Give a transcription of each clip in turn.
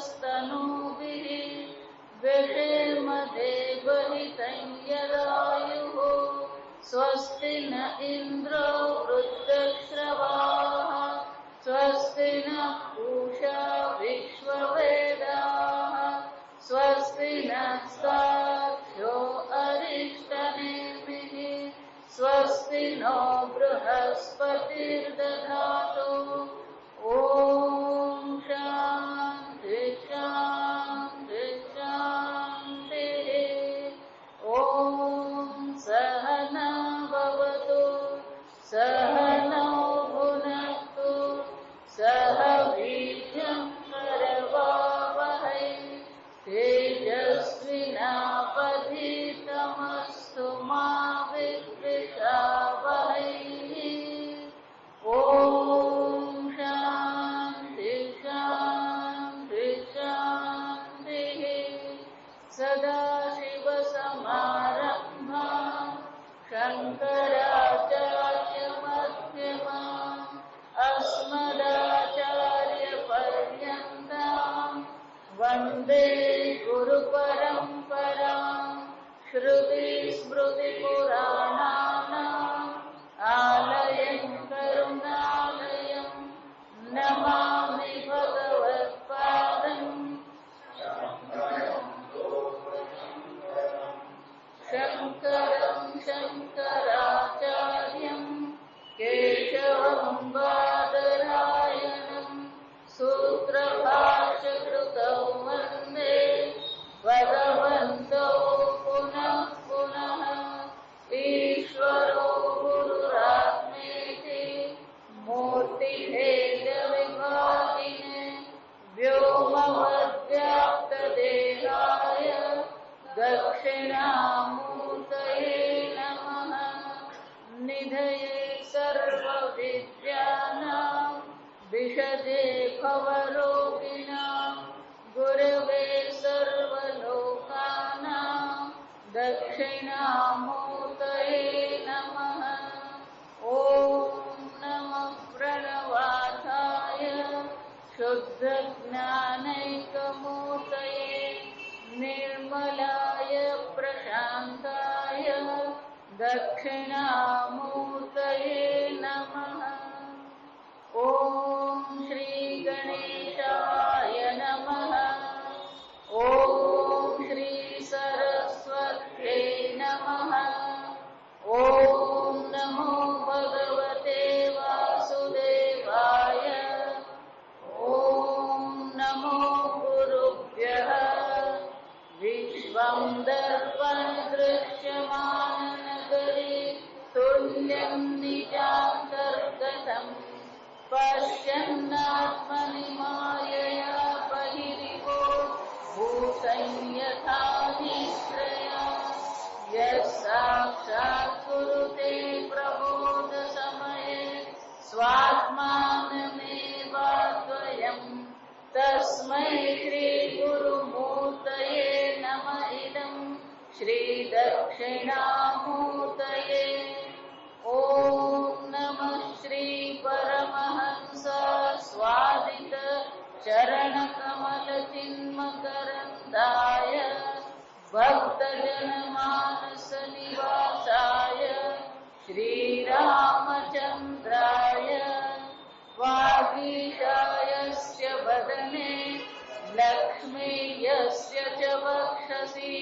स्वस्तनूभिः व्यशेम देवहितं यदायुः स्वस्ति न इन्द्रो वृद्धश्रवाः स्वस्ति नः पूषा विश्ववेदाः स्वस्ति नः साक्ष्यो अरिष्टनेमिः स्वस्ति नो बृहस्पतिर्दधातु। ॐ शान्ति शान्ति शान्तिः। ॐ सहना भवतु सहनौ भुनक्तु सह वीर्यं करवावहै तेजस्विनावधीतमस्तु मा विद्विषावहै। ॐ शान्ति शान्ति शान्तिः। सदाशिवसमारम्भां शङ्कराचार्यमध्यमाम् अस्मदाचार्यपर्यन्तां वन्दे गुरुपरम्पराम्। श्रुतिस्मृतिपुराणानाम् आलयं करुणालयं नमामि भगवत्पादम् शङ्करं शङ्कराचार्यं केशवं बादरायणं सूत्रभाष्यकृतौ वन्दे भगवन्तौ पुनः पुनः। ईश्वरो गुरुरात्मेति मूर्तिभेदविभागिने व्योमवद्व्याप्तदेहाय दक्षिणामूर्तये नमः। निधये सर्वविद्यानां विशदे भवरोगिणां गुरवे सर्वलोकानां दक्षिणामूर्तये नमः। ॐ नमः प्रणवार्थाय शुद्धज्ञानैकमूर्तये निर्मलाय प्रशान्ताय दक्षिणामूर्तये नमः। ॐ श्रीगणेशाय नमः। ॐ श्रीसरस्वत्यै नमः। ॐ नमो भगवते वासुदेवाय। ॐ नमो गुरुभ्यः। विश्वं दर्पणदृश्यमाननगरे तुल्यं निजान्तर्गतं पश्यन्नात्मनि मायया बहिरिवो भूतं यथा निश्रया यः साक्षात् कुरुते प्रबोधसमये स्वात्मानमेवाद्वयं तस्मै श्रीगुरुमूर्तये नम इदं श्रीदक्षिणामूर्तये। ॐ नमः श्रीपरमहंस स्वादित चरणकमलचिन्मकरन्दाय भक्तजनमानस निवासाय श्रीरामचन्द्राय वागीशायस्य वदने लक्ष्मी यस्य च वक्षसि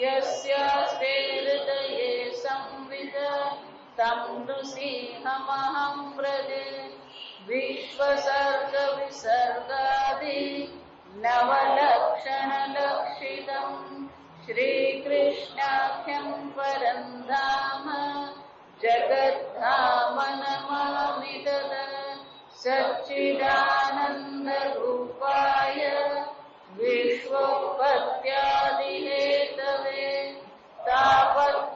यस्यास्ते हृदये संविद तं नृसिंहमहं व्रजे। विश्वसर्गविसर्गादि नवलक्षणलक्षितं श्रीकृष्णाख्यं परं धाम जगद्धाम नमामि तदा। सच्चिदानन्दरूपाय विश्वोत्पत्त्यादिहेतवे तापत्रयविनाशाय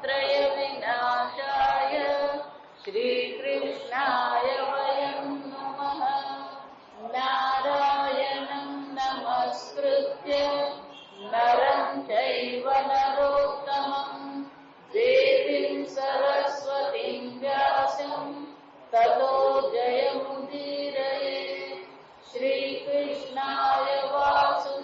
श्रीकृष्णाय वयं नमः। नारायणं नमस्कृत्य नरं चैव नरोत्तमं देवीं सरस्वतीं व्यासं ततो जयमुदीरये। श्रीकृष्णाय वासुदेवाय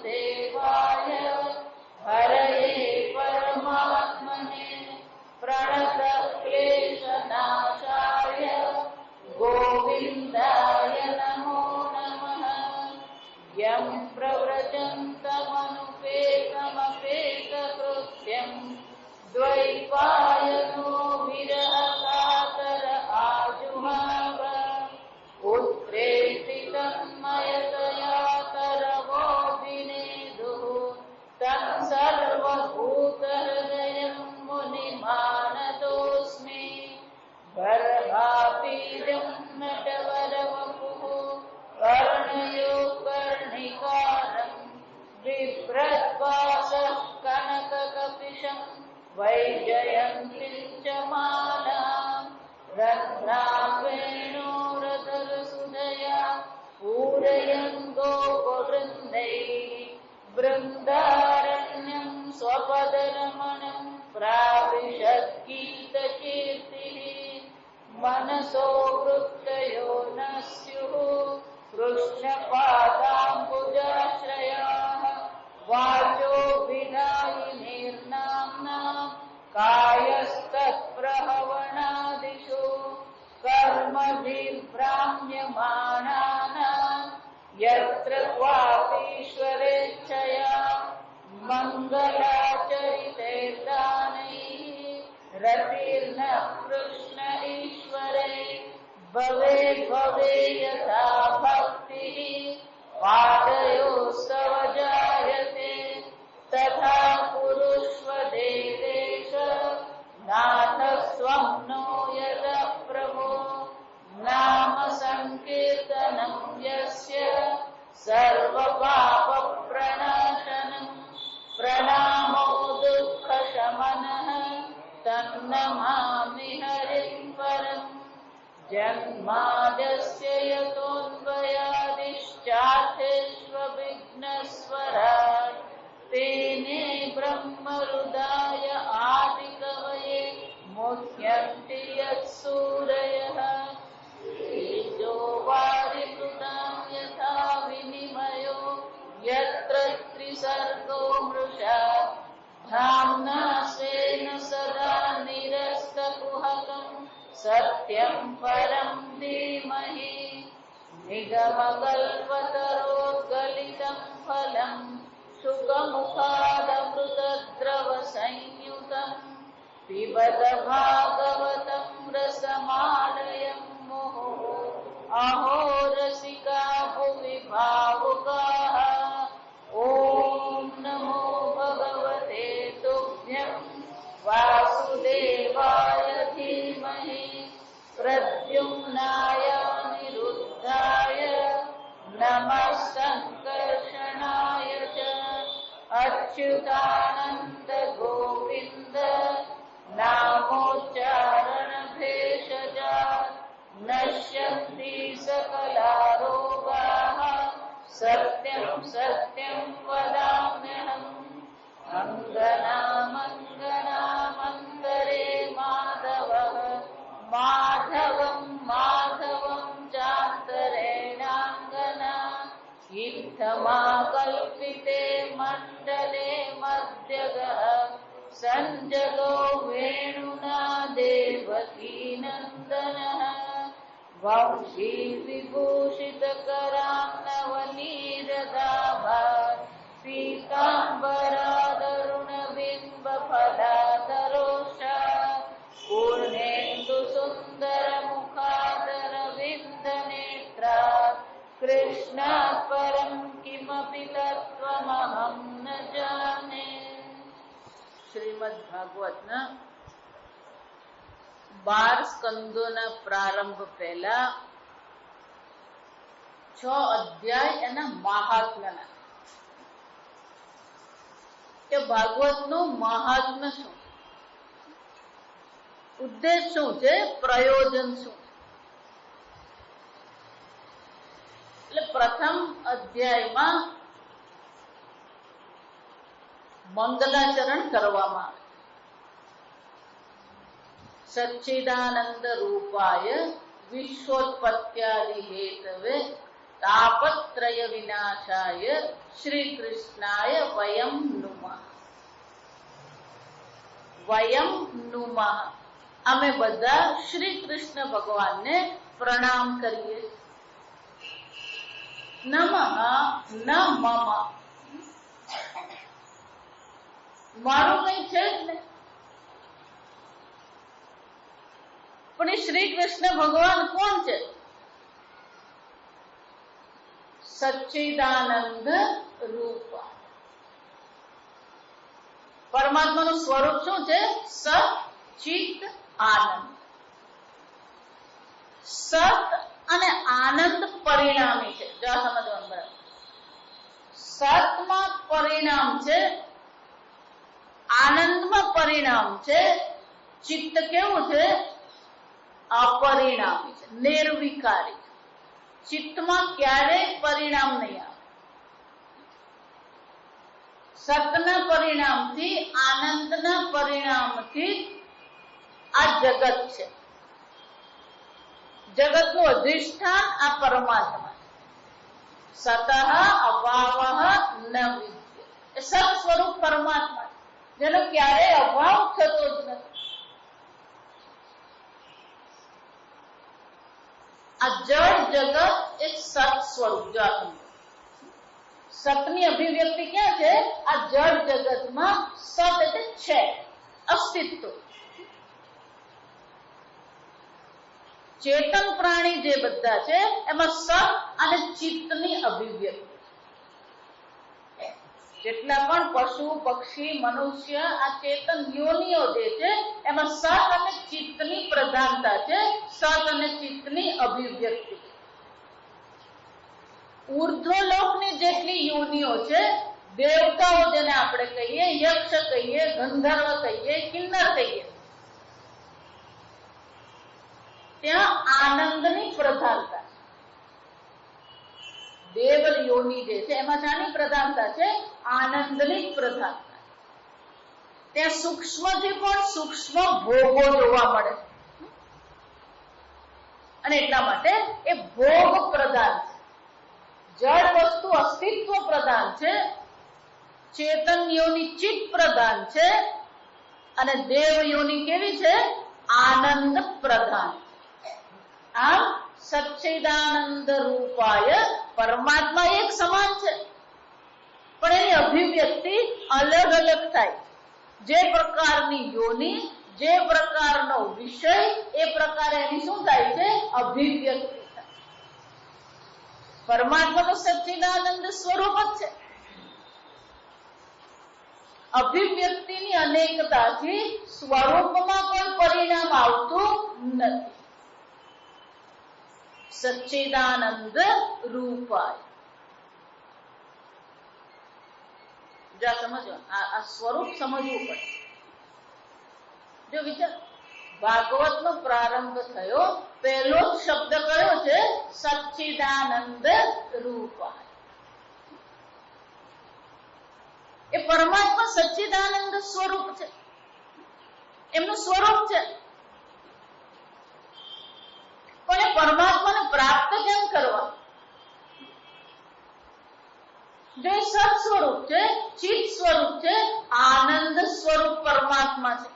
गणेशं वैजयन्तीं च मालां रत्नां वेणोरधरसुधया पूरयन् गोपवृन्दैः बृन्दारण्यं स्वपदरमणं प्राविशद्गीतकीर्तिः मनसो वृत्तयो न स्युः कृष्णपादाम्बुजाश्रयाः वाचो विधायिनीर्नाम्ना कायस्तत्प्रहवणादिषु कर्मभिर्भ्राम्यमाणानां यत्र क्वापीश्वरेच्छया मङ्गलाचरितैर्दानैः रतिर्न कृष्ण ईश्वरे भवे भवे यथा भक्तिः पादयोस्तव जायते तथा कुरुष्व देवेश नाथ स्वं नो यतः प्रभो नाम संकीर्तनं यस्य सर्वपापप्रणाशनं प्रणामो दुःखशमनः तन्नमामि हरिं परम् जन्माद्यस्य यतोऽन्वयादिश्चार्थेष्वभिघ्नस्वराट् तेने ब्रह्महृदाय आदिकवये मुह्यन्ति यत्सूरयः तेजो वारिमृतां यथा विनिमयो यत्र त्रिसर्गो मृषा धाम्ना स्वेन सदा निरस्तकुहकं सत्यं परं धीमहि निगमकल्पतरोर्गलितं फलं शुकमुखादमृतद्रवसंयुतं पिबत भागवतं रसमालयं मुहुः अहो रसिका भुवि भावुकाः ॐ नमो भगवते तुभ्यं वासुदेवाय धीमहि प्रद्युम्नाय अनिरुद्धाय नमः संकर्षणाय च अच्युतानन्द गोविन्द नामोच्चारणभेषजात् नश्यन्ति सकलारोगाः सत्यं सत्यं वदाम्यहम् अङ्गनामङ्गनामन्तरे माधवः माधवं माधवं चान्तरेणाङ्गना इत्थमाकल्पिते मण्डले मध्यगः सञ्जगो वेणुना देवकीनन्दनः वंशी विभूषितकरां नवनीरदाभात् पीताम्बरादरुणबिम्बफलाधरोषात् पूर्णेन्दुसुन्दरमुखादरविन्दनेत्रात् कृष्णात् परं किमपि तत्त्वमहं न जाने। શ્રીમદ્ભાગવતના 12 સ્કંદોના પ્રારંભ પહેલા 6 અધ્યાય એના મહાત્મ્યના કે ભાગવતનું મહાત્મ્ય શું, ઉદ્દેશ શું છે, પ્રયોજન શું. એટલે પ્રથમ અધ્યાયમાં મંગલાચરણ કરવામાં આવે. સચ્ચિદાનંદ રૂપાય વિશ્વોત્પત્યાદિ હેતવે તાપત્રય વિનાશાય શ્રી કૃષ્ણાય વયમ નુમઃ. વયમ નુમઃ, અમે બધા શ્રી કૃષ્ણ ભગવાનને પ્રણામ કરીએ. નમઃ ન મમ, મારું કઈ છે જ નહીં. પણ એ શ્રી કૃષ્ણ ભગવાન કોણ છે? સચ્ચિદાનંદ રૂપ. પરમાત્માનું સ્વરૂપ શું છે? સચ્ચિત આનંદ. સત અને આનંદ પરિણામી છે. જો સમજવાનું બરાબર. સતમાં પરિણામ છે, આનંદમાં પરિણામ છે, ચિત્ત કેવું છે? અપરિણામી છે, નિર્વિકારી. ચિત્તમાં ક્યારેય પરિણામ નહીં આવે. સતના પરિણામથી, આનંદના પરિણામથી આ જગત છે. જગતનું અધિષ્ઠાન આ પરમાત્મા. સતઃ અભાવ ન વિદ્ય. એ સત સ્વરૂપ પરમાત્મા જેનો ક્યારેય અભાવ થતો જ નથી. આ જળ જગત એક સત સ્વરૂપ. જો સતની અભિવ્યક્તિ ક્યાં છે? આ જળ જગતમાં સત એટલે છે, અસ્તિત્વ. ચેતન પ્રાણી જે બધા છે એમાં સત અને ચિત્તની અભિવ્યક્તિ. જેટલા પણ પશુ, પક્ષી, મનુષ્ય, આ ચેતન યોનિઓ જે છે એમાં સત અને ચિત્તની પ્રધાનતા છે, સત અને ચિત્તની અભિવ્યક્તિ. ઉર્ધ્વલોકની જેટલી યોનિઓ છે, દેવતાઓ જેને આપણે કહીએ, યક્ષ કહીએ, ગંધર્વ કહીએ, કિન્નર કહીએ, ત્યાં આનંદની પ્રધાનતા. દેવ યોની જે છે એમાં શાની પ્રધાનતા છે? આનંદની પ્રધાનતા. ત્યાં સૂક્ષ્મથી પણ સૂક્ષ્મ ભોગો જોવા મળે અને એટલા માટે એ ભોગ પ્રધાન છે. જળ વસ્તુ અસ્તિત્વ પ્રધાન છે, ચેતન યોની ચિત્ત પ્રધાન છે, અને દેવ યોની કેવી છે? આનંદ પ્રધાન. આમ સચ્ચિદાનંદ રૂપાય પરમાત્મા એક સમાન છે, પણ એની અભિવ્યક્તિ અલગ અલગ થાય. જે પ્રકારની યોની, જે પ્રકારનો વિષય, એ પ્રકારે એની શું થાય છે? અભિવ્યક્તિ થાય. પરમાત્મા તો સચ્ચિદાનંદ સ્વરૂપ જ છે. અભિવ્યક્તિની અનેકતાથી સ્વરૂપમાં કોઈ પરિણામ આવતું નથી. સચ્ચિદાનંદ રૂપાય. જા સમજો, આ સ્વરૂપ સમજવું પડે. જો વિચાર, ભાગવતનો પ્રારંભ થયો, પહેલો જ શબ્દ કયો છે? સચ્ચિદાનંદ રૂપાય. એ પરમાત્મા સચ્ચિદાનંદ સ્વરૂપ છે, એમનું સ્વરૂપ છે. પણ એ પરમાત્માને પ્રાપ્ત કેમ કરવા? જો એ સત સ્વરૂપ છે, ચિત્ત સ્વરૂપ છે, આનંદ સ્વરૂપ પરમાત્મા છે,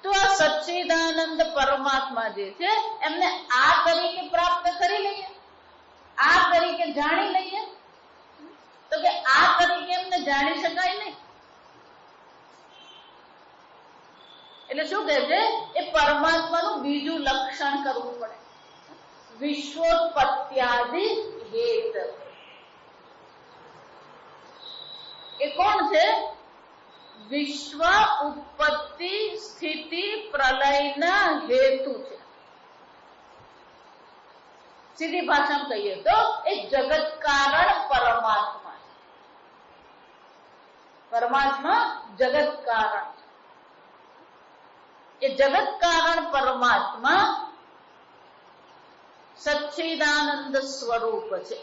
તો આ સચ્ચિદાનંદ પરમાત્મા જે છે એમને આ તરીકે પ્રાપ્ત કરી લઈએ, આ તરીકે જાણી લઈએ, તો કે આ તરીકે એમને જાણી શકાય નહીં. એટલે શું કહે છે? એ પરમાત્માનું બીજું લક્ષણ કરવું પડે. વિશ્વોત્પત્ત્યાદિ હેત. એ કોણ છે? વિશ્વ ઉત્પત્તિ, સ્થિતિ, પ્રલયના હેતુ છે. સીધી ભાષામાં કહીએ તો એ જગત કારણ પરમાત્મા છે. પરમાત્મા જગત કારણ. એ જગત કારણ પરમાત્મા સચ્ચિદાનંદ સ્વરૂપ છે.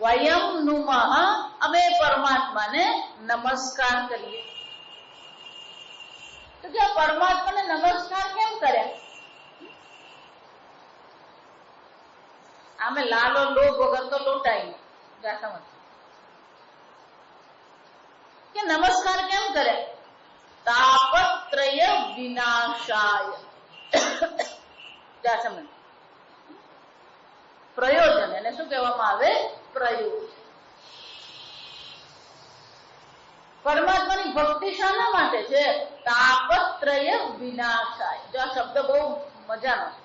વયમ નુમઃ, અમે પરમાત્માને નમસ્કાર કરીએ. તો કે પરમાત્માને નમસ્કાર કેમ કર્યા? આમે લાલો લોભ વગર તો લોટાય નહીં. સમજ કે નમસ્કાર કેમ કરે? તાપત્રય વિનાશાય. સમજ પ્રયોજન, એને શું કહેવામાં આવે? પ્રયોજન. પરમાત્માની ભક્તિ શાના માટે છે? તાપત્રય વિનાશાય. જો આ શબ્દ બહુ મજાનો છે.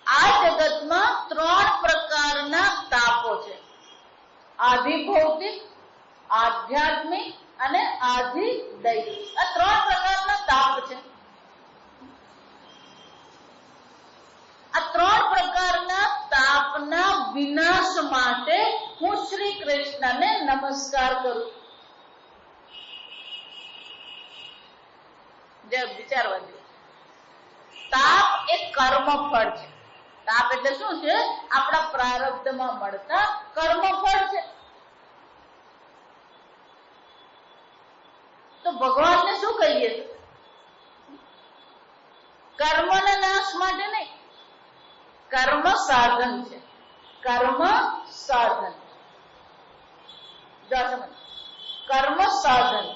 આ જગતમાં ત્રણ પ્રકારના તાપો છે: આધિભૌતિક, આધ્યાત્મિક અને આધિદૈવિક. આ ત્રણ પ્રકારના તાપ છે. આ ત્રણ પ્રકારના વિનાશ માટે હું શ્રી કૃષ્ણને નમસ્કાર કરું. જે વિચારવા દે, તાપ એ કર્મ ફળ છે. તાપ એટલે શું છે? આપણા પ્રારબ્ધમાં મળતા કર્મ ફળ છે. તો ભગવાનને શું કહીએ? કર્મના નાશ માટે નહીં, કર્મ સાધન છે. કર્મ સાધન, કર્મ સાધન.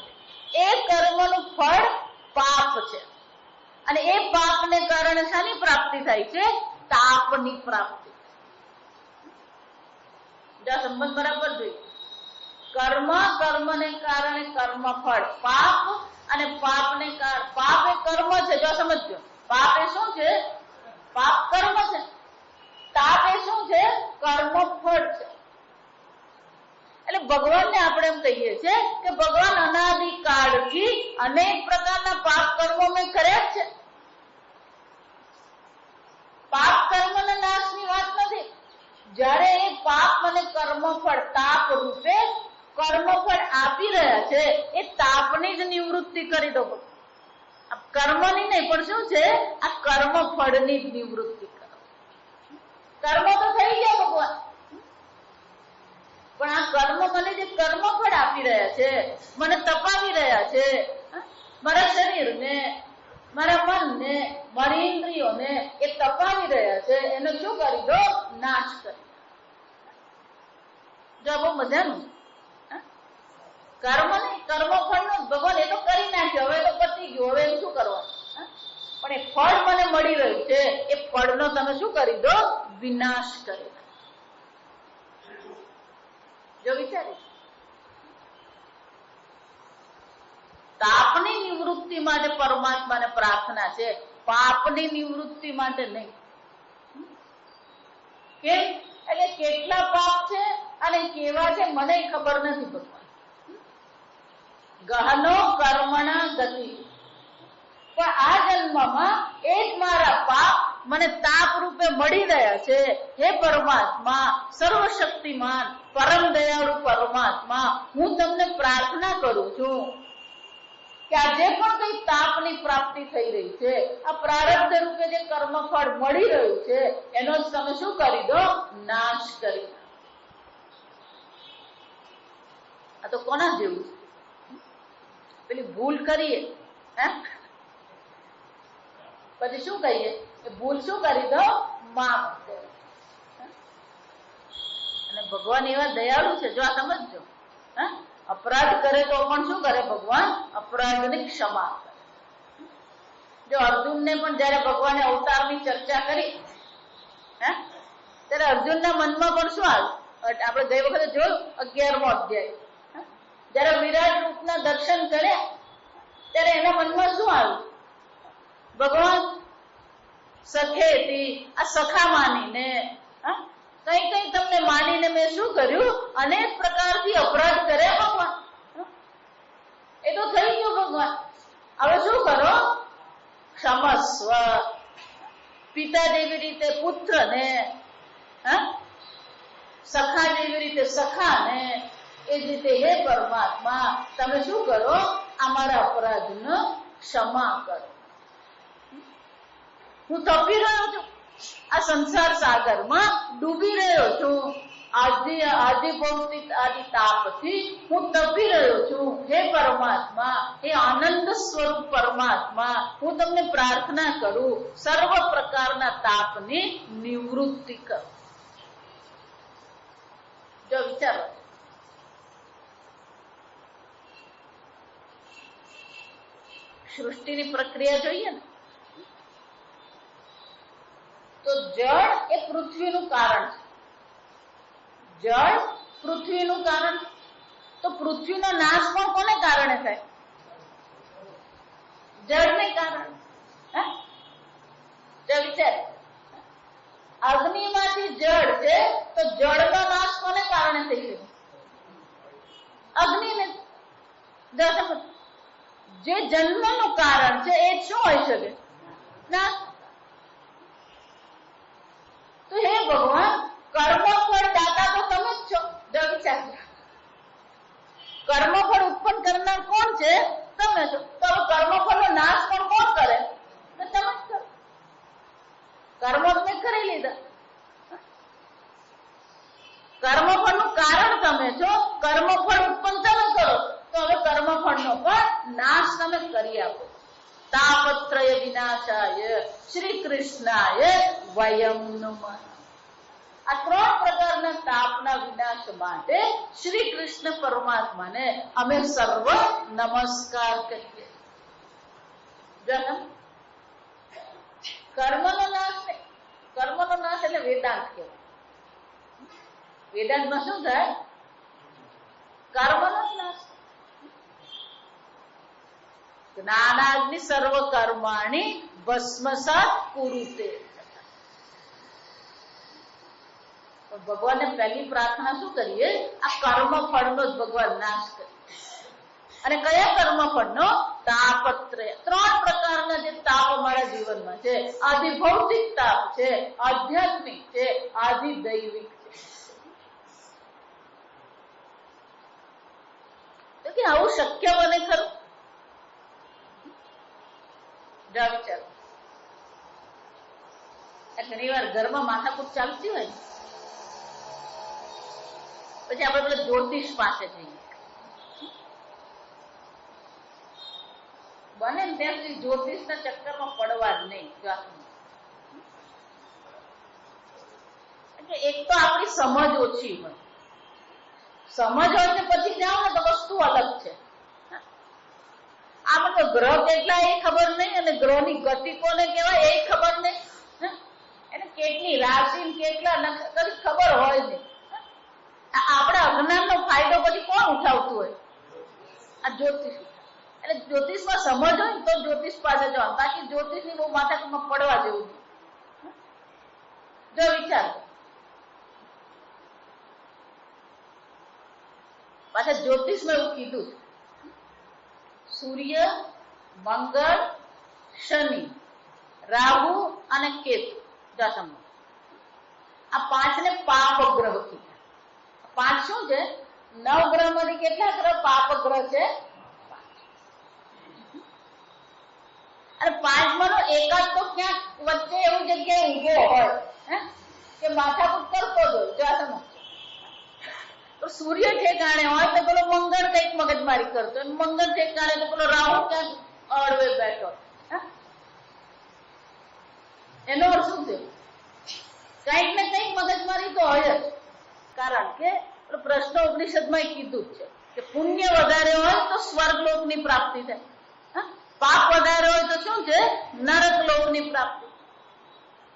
એ કર્મનું ફળ પાપ છે અને એ પાપને કારણે શાની પ્રાપ્તિ થાય છે? તાપની પ્રાપ્તિ. સંબંધ બરાબર જોઈએ. કર્મ, કર્મને કારણે કર્મ ફળ પાપ, અને પાપને પાપ એ કર્મ છે. જો સમજો, પાપ એ શું છે? પાપ કર્મ છે. તાપ એ શું છે? કર્મ ફળ છે. એટલે ભગવાનને આપણે એમ કહીએ છીએ કે ભગવાન અનાદિકાળથી અનેક પ્રકારના પાપ કર્મો મેં કર્યા છે. પાપ કર્મના નાશની વાત નથી. જ્યારે એ પાપ અને કર્મફળ તાપ રૂપે કર્મફળ આપી રહ્યા છે, એ તાપની જ નિવૃત્તિ કરી દો. કર્મની નહીં, પણ શું છે? આ કર્મફળની જ નિવૃત્તિ કરો. કર્મ તો થઈ ગયા ભગવાન, પણ આ કર્મ મને જે કર્મફળ આપી રહ્યા છે, મને તપાવી રહ્યા છે, મારા શરીરને, મારા મનને, મારી ઇન્દ્રિયોને એ તપાવી રહ્યા છે, એનો શું કરી દો? નાશ કરી. જો બહુ મજાનું કર્મ નહીં, કર્મફળ નું ભગવાન એ તો કરી નાખ્યો, હવે તો પતી ગયું, હવે શું કરવાનું? પણ એ ફળ મને મળી રહ્યું છે, એ ફળનો તમે શું કરી દો? વિનાશ કરી. જો વિચારી, તાપની નિવૃત્તિ માટે પરમાત્માને પ્રાર્થના છે, પાપની નિવૃત્તિ માટે નહીં. કેમ? એટલે કેટલા પાપ છે અને કેવા છે મને ખબર નથી. ભગવાન ગહનો કર્મણા ગતિ, પણ આ જન્મમાં એક મારા પાપ મને તાપ રૂપે મળી રહ્યા છે. હે પરમાત્મા, સર્વશક્તિમાન, પરમ દયાળુ પરમાત્મા, હું તમને પ્રાર્થના કરું છું કે આ જે પણ કઈ તાપની પ્રાપ્તિ થઈ રહી છે, આ પ્રારબ્ધ રૂપે જે કર્મફળ મળી રહ્યું છે, એનો જ તમે શું કરી દો? નાશ કરી. આ તો કોના જેવું છે? પેલી ભૂલ કરીએ, પછી શું કહીએ? એ ભૂલ શું કરી દો? માફ કરો. અને ભગવાન એવા દયાળુ છે. જો આ સમજો, અપરાધ કરે તો પણ શું કરે ભગવાન? અપરાધની ક્ષમા કરે. જો અર્જુનને પણ જયારે ભગવાને અવતારની ચર્ચા કરી, ત્યારે અર્જુનના મનમાં પણ શું આવ્યું? આપણે ગઈ વખતે જોયું 11મો અધ્યાય, જયારે વિરાટ રૂપના દર્શન કર્યા ત્યારે એના મનમાં શું આવ્યું? ભગવાન સખેથી, આ સખા માનીને, કઈ કઈ તમને માનીને મેં શું કર્યું? અનેક પ્રકારથી અપરાધ કર્યા ભગવાન. એ તો થઈ ગયું ભગવાન, હવે શું કરો? ક્ષમસ્વ. પિતા જેવી રીતે પુત્રને, સખા જેવી રીતે સખાને, એ જ રીતે હે પરમાત્મા તમે શું કરો? અમારા અપરાધનો ક્ષમા કરો. હું તપી રહ્યો છું, આ સંસાર સાગરમાં ડૂબી રહ્યો છું, આદિ ભૌતિક આદિ તાપથી હું તપી રહ્યો છું. હે પરમાત્મા, હે આનંદ સ્વરૂપ પરમાત્મા, હું તમને પ્રાર્થના કરું, સર્વ પ્રકારના તાપની નિવૃત્તિ કરો. જો વિચારો, સૃષ્ટિની પ્રક્રિયા જોઈએ ને, તો જળ એ પૃથ્વીનું કારણ છે. જળ પૃથ્વીનું કારણ, તો પૃથ્વીનો નાશ પણ કોને કારણે થાય? જળને કારણે. વિચાર, અગ્નિમાંથી જળ છે, તો જળનો નાશ કોને કારણે થઈ ગયો? અગ્નિને. જે જન્મનું કારણ છે એ શું હોઈ શકે? નાશ. તો હે ભગવાન, કર્મફળ નાશ તમે કરી આપો. તાપત્રય વિનાશાય શ્રી કૃષ્ણાય વયમ નમઃ. આ 3 પ્રકારના તાપના વિનાશ માટે શ્રી કૃષ્ણ પરમાત્માને અમે સર્વ નમસ્કાર કરીએ. કર્મનો નાશ નહીં. કર્મનો નાશ એટલે વેદાંત કહેવાય. વેદાંતમાં શું થાય? કર્મનો નાશ. જ્ઞાનાગ્નિ સર્વ કર્માણિ ભસ્મસાત કુરુતે. ભગવાનને પહેલી પ્રાર્થના શું કરીએ? આ કર્મ ફળનો જ ભગવાન નાશ કરે. અને કયા કર્મ ફળનો? તાપત્રય. 3 પ્રકારના જે તાપ અમારા જીવનમાં છે, આદિ ભૌતિક તાપ છે, આધ્યાત્મિક છે, આદિ દૈવિક છે. તો કે આવું શક્ય બને ખરું? વિચારો. ઘણી વાર ઘરમાં માથાકૂટ ચાલતી હોય, પછી આપણે પેલા જ્યોતિષ પાસે જઈએ. બને ને ત્યાં સુધી જ્યોતિષના ચક્કરમાં પડવા જ નહીં. એક તો આપણી સમજ ઓછી હોય. સમજ હોય તો પછી જાઓ ને તો વસ્તુ અલગ છે. આમાં તો ગ્રહ કેટલા એ ખબર નહીં, અને ગ્રહની ગતિ કોને કહેવાય એ ખબર નહીં, એને કેટલી રાશિ કેટલા નક્ષત્ર ખબર હોય નહીં. આપણા અજ્ઞાનનો ફાયદો પછી કોણ ઉઠાવતું હોય? આ જ્યોતિષ. એટલે જ્યોતિષમાં સમજ હોય ને તો જ્યોતિષ પાસે જવાનું, બાકી જ્યોતિષની બહુ માથામાં પડવા જેવું નહીં. જો વિચાર, પાછા જ્યોતિષમાં એવું કીધું છે, સૂર્ય, મંગળ, શનિ, રાહુ અને કેતુ, આ 5ને પાપ ગ્રહ કીધા. 5 શું છે? 9 ગ્રહ માંથી કેટલા ગ્રહ પાપ ગ્રહ છે? 5. અને 5 માંનો એકાદ તો ક્યાંક વચ્ચે એવું જગ્યાએ ઊભો હોય કે માથાકૂટ કરતો જ હોય. તો સૂર્ય ઠેકાણે હોય તો પેલો મંગળ કઈક મગજમારી કરતો, મંગળ ઠેકાણે તો પેલો રાહુ ક્યાંક અડવે બેઠો. એનો અર્થ શું છે? કઈક ને કઈક મગજમારી તો હોય જ. કારણ કે પ્રશ્ન ઉપનિષદમાં કીધું છે કે પુણ્ય વધારે હોય તો સ્વર્ગલોકની પ્રાપ્તિ થાય, પાપ વધારે હોય તો શું છે? નરક લોકની પ્રાપ્તિ.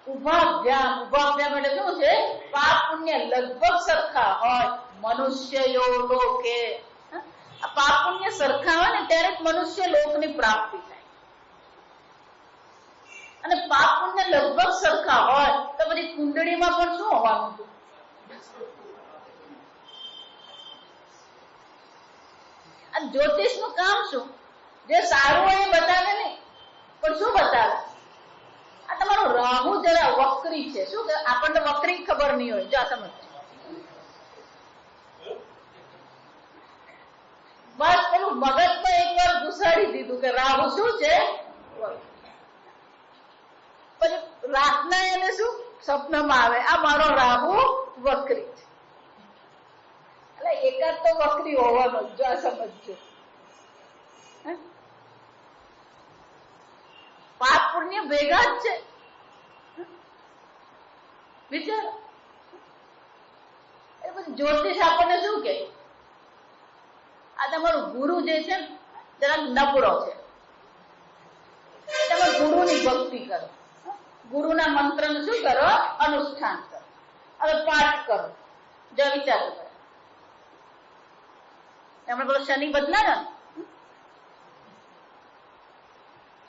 ઉભાભ્યામ એટલે શું છે? પાપ પુણ્ય લગભગ સરખા હોય. મનુષ્યો લોકે, પાપ પુણ્ય સરખા હોય ને ત્યારે જ મનુષ્ય લોકની પ્રાપ્તિ થાય. અને પાપ પુણ્ય લગભગ સરખા હોય તો પછી કુંડળીમાં પણ શું હોવાનું હતું? આ જ્યોતિષ નું કામ શું? જે સારું હોય એ બતાવે નહીં, પણ શું બતાવે? આ તમારો રાહુ જરા વક્રી છે. શું કે આપણને વક્રી ખબર નહીં હોય. જો સમજ, બસ પેલું મગજમાં એકવાર ઘુસાડી દીધું કે રાહુ શું છે. પછી રાતના એને શું સપનામાં આવે? આ મારો રાહુ વક્રી છે. એટલે એકાદ તો વક્રી હોવાનો. જો આ સમજજો. પાપ પુણ્ય ભેગા જ છે. વિચાર. એ પછી જ્યોતિષ આપણને શું કે? આ તમારો ગુરુ જે છે જરાક નબળો છે, તમે ગુરુની ભક્તિ કરો, ગુરુના મંત્રનું શું કરો? અનુષ્ઠાન કરો. હવે પાઠ કરો. જો વિચાર કરો, એમણે પેલો શનિ બદલાયો ને,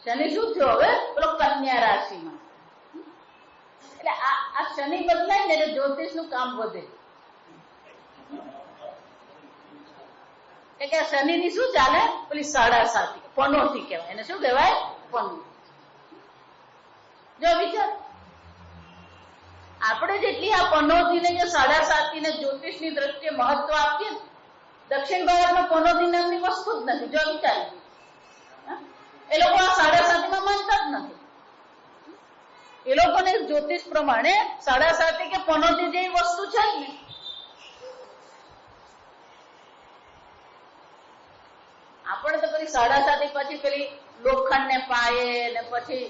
શનિ શું થયો? હવે પેલો કન્યા રાશિમાં. એટલે આ શનિ બદલાય ને એટલે જ્યોતિષ નું કામ વધે. કે શનિ ની શું ચાલે? પેલી 7.5 પનોતી કહેવાય. એને શું કહેવાય? પનોતી. જો વિચાર, આપણે જેટલી આ પનોતીને જે 7.5 ને જ્યોતિષની દ્રષ્ટિએ મહત્વ આપીએ, દક્ષિણ ભારતમાં પનોતી નામની વસ્તુ જ નથી. જો વિચાર, એ લોકો આ 7.5 માં માનતા જ નથી. એ લોકોને જ્યોતિષ પ્રમાણે 7.5 કે પનોતી જેવી વસ્તુ છે જ નહીં. આપણે તો પછી સાડાસાતી પછી પેલી લોખંડ ને પાયે ને પછી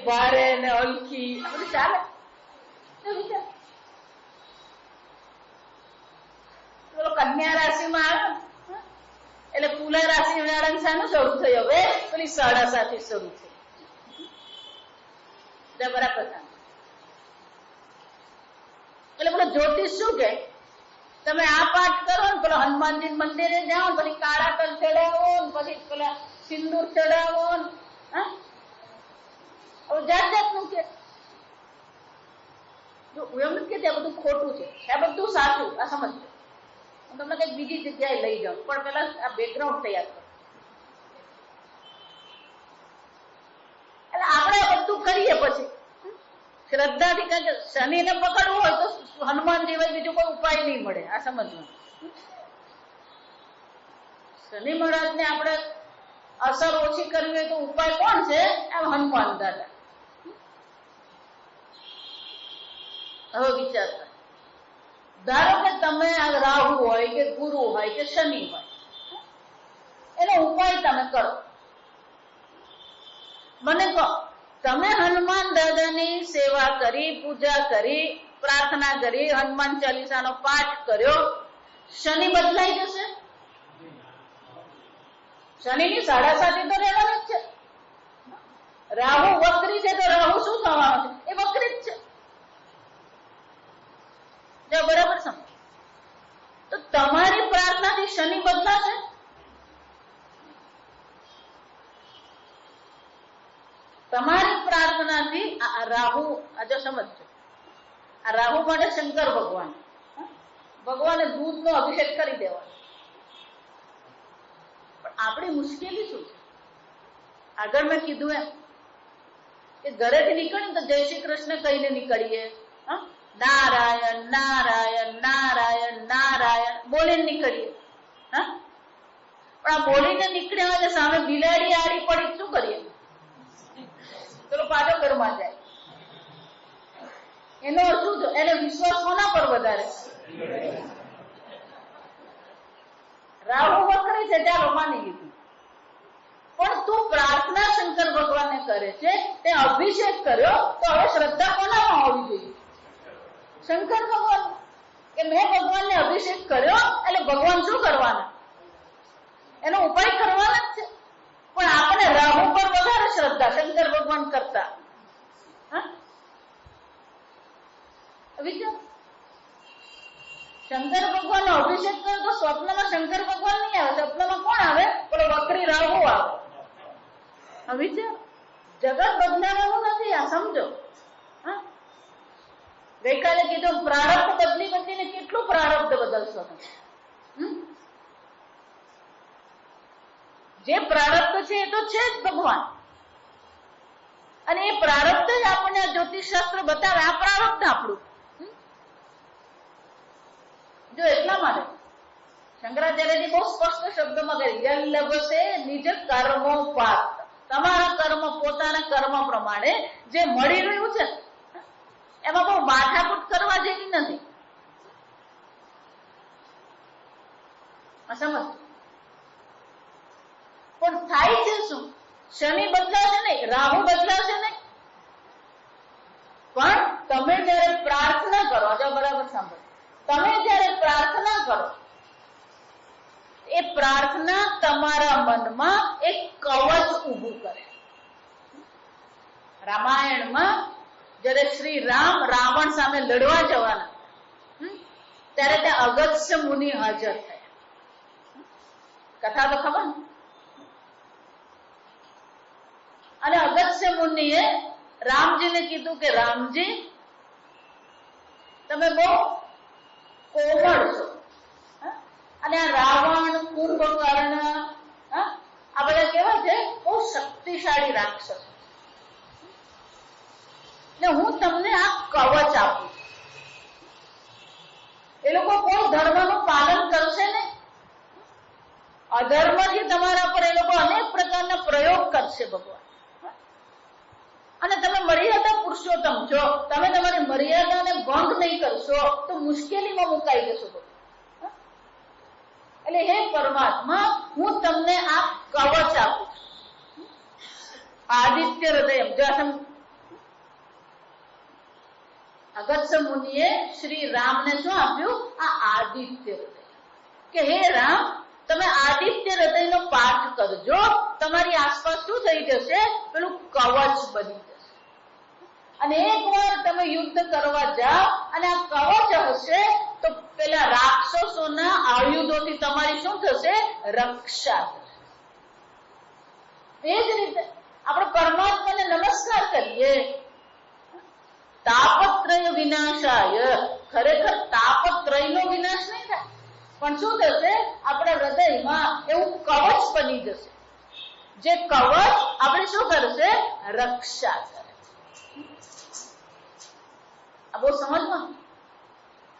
ભારે ને હલકી બધું ચાલે. પેલો કન્યા રાશિમાં આવે એટલે તુલા રાશિ વાળાને શાનું શરૂ થયું? હવે પેલી સાડાસાતી શરૂ થઈ. બરાબર. એટલે પેલો જ્યોતિષ શું કે, તમે આ પાઠ કરો ને પેલો હનુમાનજી મંદિરે જાઓ, પછી કાળા તલ ચડાવો ને પછી પેલા સિંદૂર ચડાવો ને જાત જાતનું કે. હું એમ નથી કે બધું ખોટું છે, આ બધું સાચું. આ સમજજો, હું તમને કઈક બીજી જગ્યાએ લઈ જાઉં, પણ પેલા આ બેકગ્રાઉન્ડ તૈયાર કરો. એટલે આપણે બધું કરીએ પછી શ્રદ્ધાથી, કારણ કે શનિને પકડવું હોય તો હનુમાન જેવા બીજો કોઈ ઉપાય નહીં મળે. આ સમજવું. શનિ મહારાજને આપણે અસર ઓછી કરવી હોય તો ઉપાય કોણ છે? એમ હનુમાન દાદા. હવે વિચાર કરો, ધારો કે તમે રાહુ હોય કે ગુરુ હોય કે શનિ હોય, એનો ઉપાય તમે કરો. મને કહો, તમે હનુમાન દાદાની સેવા કરી, પૂજા કરી, પ્રાર્થના કરી, હનુમાન ચાલીસાનો પાઠ કર્યો, શનિ બદલાઈ જશે? શનિની સાડાસાતી તો રહેવાની જ છે. રાહુ વક્રી છે તો રાહુ શું થવાનું છે? એ વક્રી જ છે. જો બરાબર સમજ. તો તમારી પ્રાર્થનાથી શનિ બદલાશે? તમારી પ્રાર્થનાથી આ રાહુ, આજે સમજજો, આ રાહુ માટે શંકર ભગવાને દૂધનો અભિષેક કરી દેવાનો. પણ આપણી મુશ્કેલી શું છે? આગળ મેં કીધું એમ કે ઘરેથી નીકળીએ તો જય શ્રી કૃષ્ણ કહીને નીકળીએ, નારાયણ નારાયણ નારાયણ નારાયણ બોલીને નીકળીએ. પણ આ બોલીને નીકળ્યા હોય સામે બિલાડી આડી પડી શું કરીએ? ચલો પાછો ઘરમાં જાય. એનો અર્થ શું? એને વિશ્વાસ કોના પર વધારે? રાહુ વક્રી છે, ચાલો માની લીધું. પણ તું પ્રાર્થના શંકર ભગવાનને કરે છે, તે અભિષેક કર્યો, તો હવે શ્રદ્ધા કોનામાં હોવી જોઈએ? શંકર ભગવાન. કે મેં ભગવાનને અભિષેક કર્યો એટલે ભગવાન શું કરવાના? એનો ઉપાય કરવાના જ છે. પણ આપણે રાહુ પર વધારે શ્રદ્ધા શંકર ભગવાન કરતા. વિચાર, શંકર ભગવાનનો અભિષેક કરો તો સ્વપ્નમાં શંકર ભગવાન નહીં આવે, સ્વપ્નમાં કોણ આવે? પેલો વક્રી રાહુ આવે. વિચાર, જગત બદલાવાનું નથી. આ સમજો. ગઈકાલે કીધું પ્રારબ્ધ બદલીને કેટલું પ્રારબ્ધ બદલશો તમે? જે પ્રારબ્ધ છે એ તો છે જ ભગવાન, અને એ પ્રારબ્ધ જ આપણને જ્યોતિષ શાસ્ત્ર બતાવે. આ પ્રારબ્ધ આપણું. જો એટલા માટે શંકરાચાર્યજી બહુ સ્પષ્ટ શબ્દોમાં કહે, યલ્લભસે નિજ કર્મોપાત. તમારા કર્મ, પોતાના કર્મ પ્રમાણે જે મળી રહ્યું છે એમાં બહુ માથાકૂટ કરવા જેવી નથી. સમજ. પણ થાય છે શું? શનિ બદલાશે નહીં, રાહુ બદલાશે નહીં, પણ તમે જયારે પ્રાર્થના કરો, જો બરાબર સાંભળો, તમે જયારે પ્રાર્થના કરો, એ પ્રાર્થના તમારા મનમાં એક કવચ ઊભું કરે. રામાયણમાં જયારે શ્રી રામ રાવણ સામે લડવા જવાના ત્યારે ત્યાં અગસ્ત્ય મુનિ હાજર થયા. કથા તો ખબર ને? અને અગસ્ત્ય મુનિએ રામજીને કીધું કે રામજી, તમે બહુ કોમળ છો, અને આ રાવણ, કુંભકર્ણ, આ બધા કેવા છે? બહુ શક્તિશાળી રાક્ષસો. એટલે હું તમને આ કવચ આપું. એ લોકો કોઈ ધર્મનું પાલન કરશે ને, અધર્મથી તમારા પર એ લોકો અનેક પ્રકારના પ્રયોગ કરશે ભગવાન. અને તમે મર્યાદા પુરુષોત્તમ છો, તમે તમારી મર્યાદાને ભંગ નહીં કરશો તો મુશ્કેલીમાં મુકાઈ જશો. એટલે હે પરમાત્મા, હું તમને આ કવચ આપું છું. આદિત્ય હૃદય. અગસ્ત્ય મુનિએ શ્રી રામને શું આપ્યું? આ આદિત્ય હૃદય. કે હે રામ, તમે આદિત્ય હૃદયનો પાઠ કરજો, તમારી આસપાસ શું થઈ જશે? પેલું કવચ બની જશે. અને એકવાર તમે યુદ્ધ કરવા જાઓ અને આ કવચ હશે તો પેલા રાક્ષસોના આયુધોથી તમારી શું થશે? રક્ષા થશે. એ જ રીતે આપણે પરમાત્માને નમસ્કાર કરીએ. તાપત્રય વિનાશાય. ખરેખર તાપત્રયનો વિનાશ નહીં થાય, પણ શું થશે? આપણા હૃદયમાં એવું કવચ બની જશે, જે કવચ આપણે શું કરશે? રક્ષા કરે. આ બહુ સમજમાં.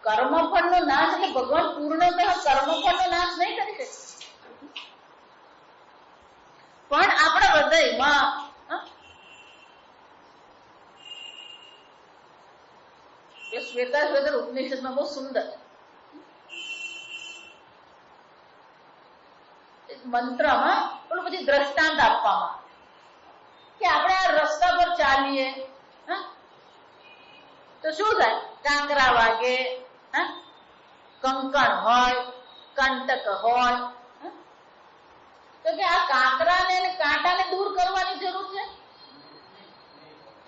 કર્મફળનો નાશ એટલે ભગવાન પૂર્ણતઃ કર્મફળનો નાશ નહીં કરી શકે, પણ આપણા હૃદયમાં શ્વેતાશ્વતર ઉપનિષદમાં બહુ સુંદર મંત્રમાં પેલું પછી દ્રષ્ટાંત આપવામાં કે આપણે આ રસ્તા પર ચાલીએ તો શું થાય? કાંકરા વાગે, કંકણ હોય, કંટક હોય, તો કે આ કાંકરાને અને કાંટાને દૂર કરવાની જરૂર છે.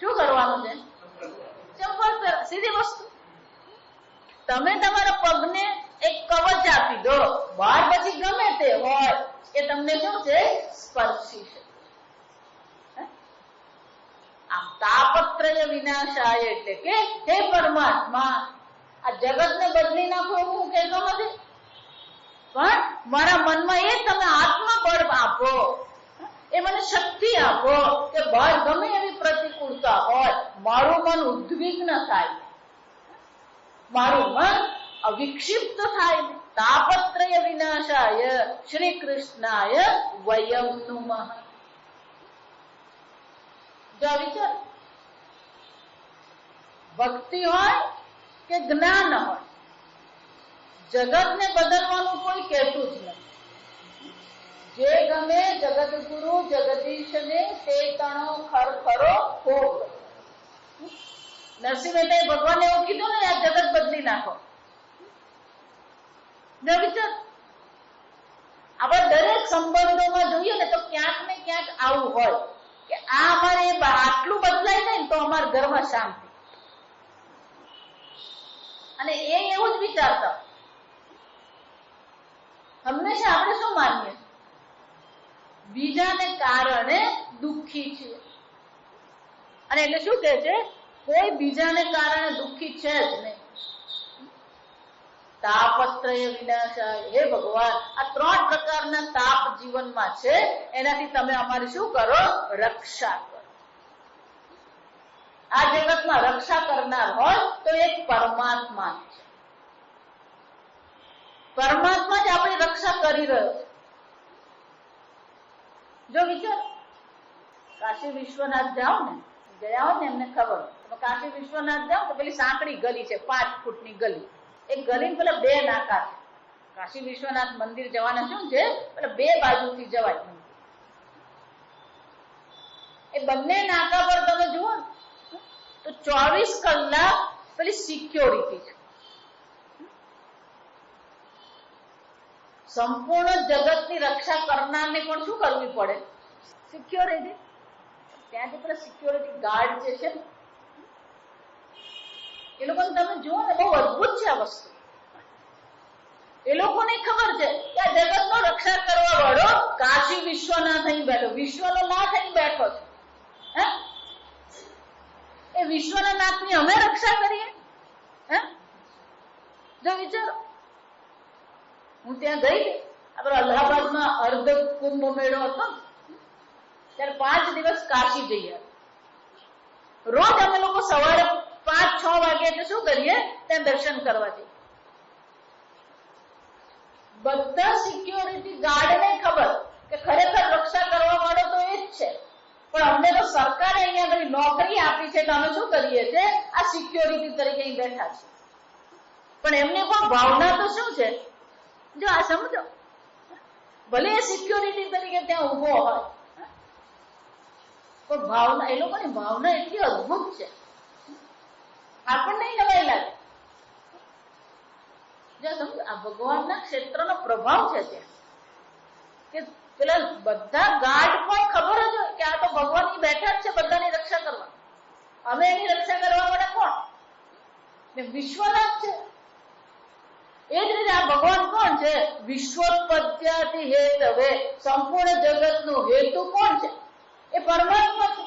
શું કરવાનું છે? ચંપલ. સીધી વસ્તુ. તમે તમારા પગને એક કવચ આપી દો, બહાર પછી ગમે તે હોય એ તમને શું છે? સ્પર્શી શકે. આમ તાપત્રય વિનાશાય એટલે કે હે પરમાત્મા, આ જગતને બદલી નાખો એવું હું કહેતો નથી, પણ મારા મનમાં એ તમે આત્મબળ આપો, એ મને શક્તિ આપો કે બહાર ગમે એવી પ્રતિકૂળતા હોય મારું મન ઉદ્વિગ્ન થાય, મારું મન અવિક્ષિપ્ત થાય. તાપત્રય વિનાશાય શ્રી કૃષ્ણાય વયમ નુમઃ. જો વિચાર, ભક્તિ હોય કે જ્ઞાન હોય, જગતને બદલવાનું કોઈ કહેતું જ નથી. જે ગમે જગત ગુરુ જગદીશને તે તણો ખરખરો ભોગ. નરસિંહ મહેતાએ ભગવાનને એવું કીધું ને, આ જગત બદલી નાખો. જો વિચાર, આપણે દરેક સંબંધોમાં જોઈએ ને તો ક્યાંક ને ક્યાંક આવું હોય કે આ અમારે આટલું બદલાય જાય ને તો અમારા ઘરમાં શાંતિ. અને એ એવું જ વિચારતા હંમેશા આપણે શું માનીએ? બીજાને કારણે દુઃખી છે. અને એટલે શું કહે છે? કોઈ બીજાને કારણે દુઃખી છે જ નહીં. તાપત્રય વિનાશાય. હે ભગવાન, આ 3 પ્રકારના તાપ જીવનમાં છે, એનાથી તમે અમારી શું કરો? રક્ષા કરો. આ જગતમાં રક્ષા કરનાર હોય તો એક પરમાત્મા છે. પરમાત્મા જ આપણી રક્ષા કરી રહ્યો છે. જો વિચાર, કાશી વિશ્વનાથ જાઓ ને, ગયા હો ને એમને ખબર, તમે કાશી વિશ્વનાથ જાઓ તો પેલી સાંકડી ગલી છે, 5 ફૂટની ગલી. એક ગલી પેલા 2 નાકા છે. કાશી વિશ્વનાથ મંદિર જવાના શું છે? પેલા 2 બાજુથી જવાય. એ બંને નાકા પર તમે જુઓ તો 24 કલાક પેલી સિક્યોરિટી છે. સંપૂર્ણ જગતની રક્ષા કરનારને પણ શું કરવી પડે? સિક્યોરિટી. ત્યાંથી પેલા સિક્યોરિટી ગાર્ડ જે છે એ લોકોને તમે જુઓ ને, બહુ અદભુત છે આ વસ્તુ. એ લોકોને ખબર છે કે આ જગતનો રક્ષા કરવા વાળો કાશી વિશ્વનાથ અહીં બેઠો, વિશ્વનો નાથ અહીં બેઠો છે. એ વિશ્વના નાથની અમે રક્ષા કરીએ? જો વિચારો, હું ત્યાં ગઈ હતી, આપણે અલ્હાબાદમાં અર્ધ કુંભ મેળો હતો, ત્યારે 5 દિવસ કાશી જઈએ. રોજ અમે લોકો સવારે 5-6 વાગે એટલે શું કરીએ? ત્યાં દર્શન કરવા જઈએ. બધા સિક્યોરિટી ગાર્ડને ખબર કે ખરેખર રક્ષા કરવા વાળો તો એ જ છે, પણ અમને તો સરકારે અહીંયા આગળ નોકરી આપી છે તો અમે શું કરીએ છીએ? આ સિક્યોરિટી તરીકે અહીં બેઠા છે. પણ એમની પણ ભાવના તો શું છે? જો આ સમજો, ભલે એ સિક્યોરિટી તરીકે ત્યાં ઉભો હોય, પણ ભાવના, એ લોકોની ભાવના એટલી અદભુત છે, આપણને નવાઈ લાગે. આ ભગવાનના ક્ષેત્રનો પ્રભાવ છે ત્યાં, કે પેલા બધા ગાઢ પણ ખબર જ હોય કે આ તો ભગવાન બેઠા જ છે બધાની રક્ષા કરવા. અમે એની રક્ષા કરવા વાળા કોણ? વિશ્વનાથ છે. એ જ રીતે આ ભગવાન કોણ છે? વિશ્વોત્પત્યાથી હેતવે, સંપૂર્ણ જગતનું હેતુ કોણ છે? એ પરમાત્મા છે.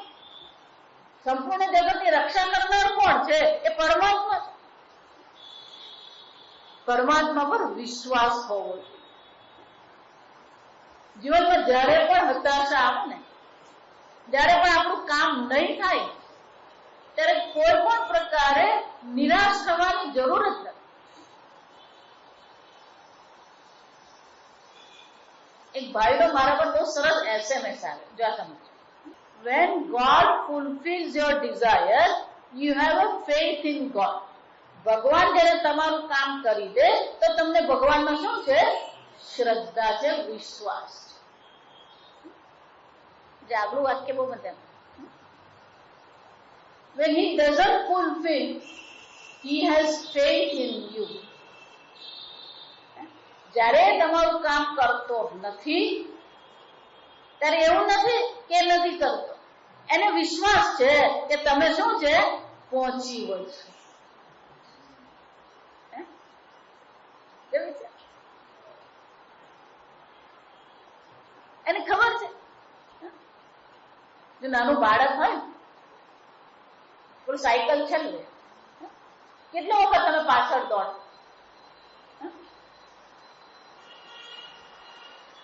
સંપૂર્ણ જગતની રક્ષા કરનાર કોણ છે? એ પરમાત્મા છે. પરમાત્મા પર વિશ્વાસ હોવો જોઈએ. જીવનમાં જ્યારે પણ હતાશા આવે ને, જ્યારે પણ આપણું કામ નહીં થાય, ત્યારે કોઈ પણ પ્રકારે નિરાશ થવાની જરૂર જ નથી. એક ભાઈનો મારા પર બહુ સરસ SMS આવે, જો આ સમજો. When God fulfills your desire, you have a faith in God. ભગવાન જ્યારે તમારું કામ કરી દે તો તમને ભગવાનમાં શું છે? શ્રદ્ધા છે, વિશ્વાસ છે. જે આગલું વાક્ય બહુ મજા. When he doesn't fulfill, he has faith in you. જ્યારે તમારું કામ કરતો નથી ત્યારે એવું નથી કે નથી કરતો, એને વિશ્વાસ છે કે તમે શું છે? પહોંચી વળશો. એને ખબર છે. જો નાનું બાળક હોય, પેલું સાયકલ છે ને, કેટલો વખત તમે પાછળ દોડ,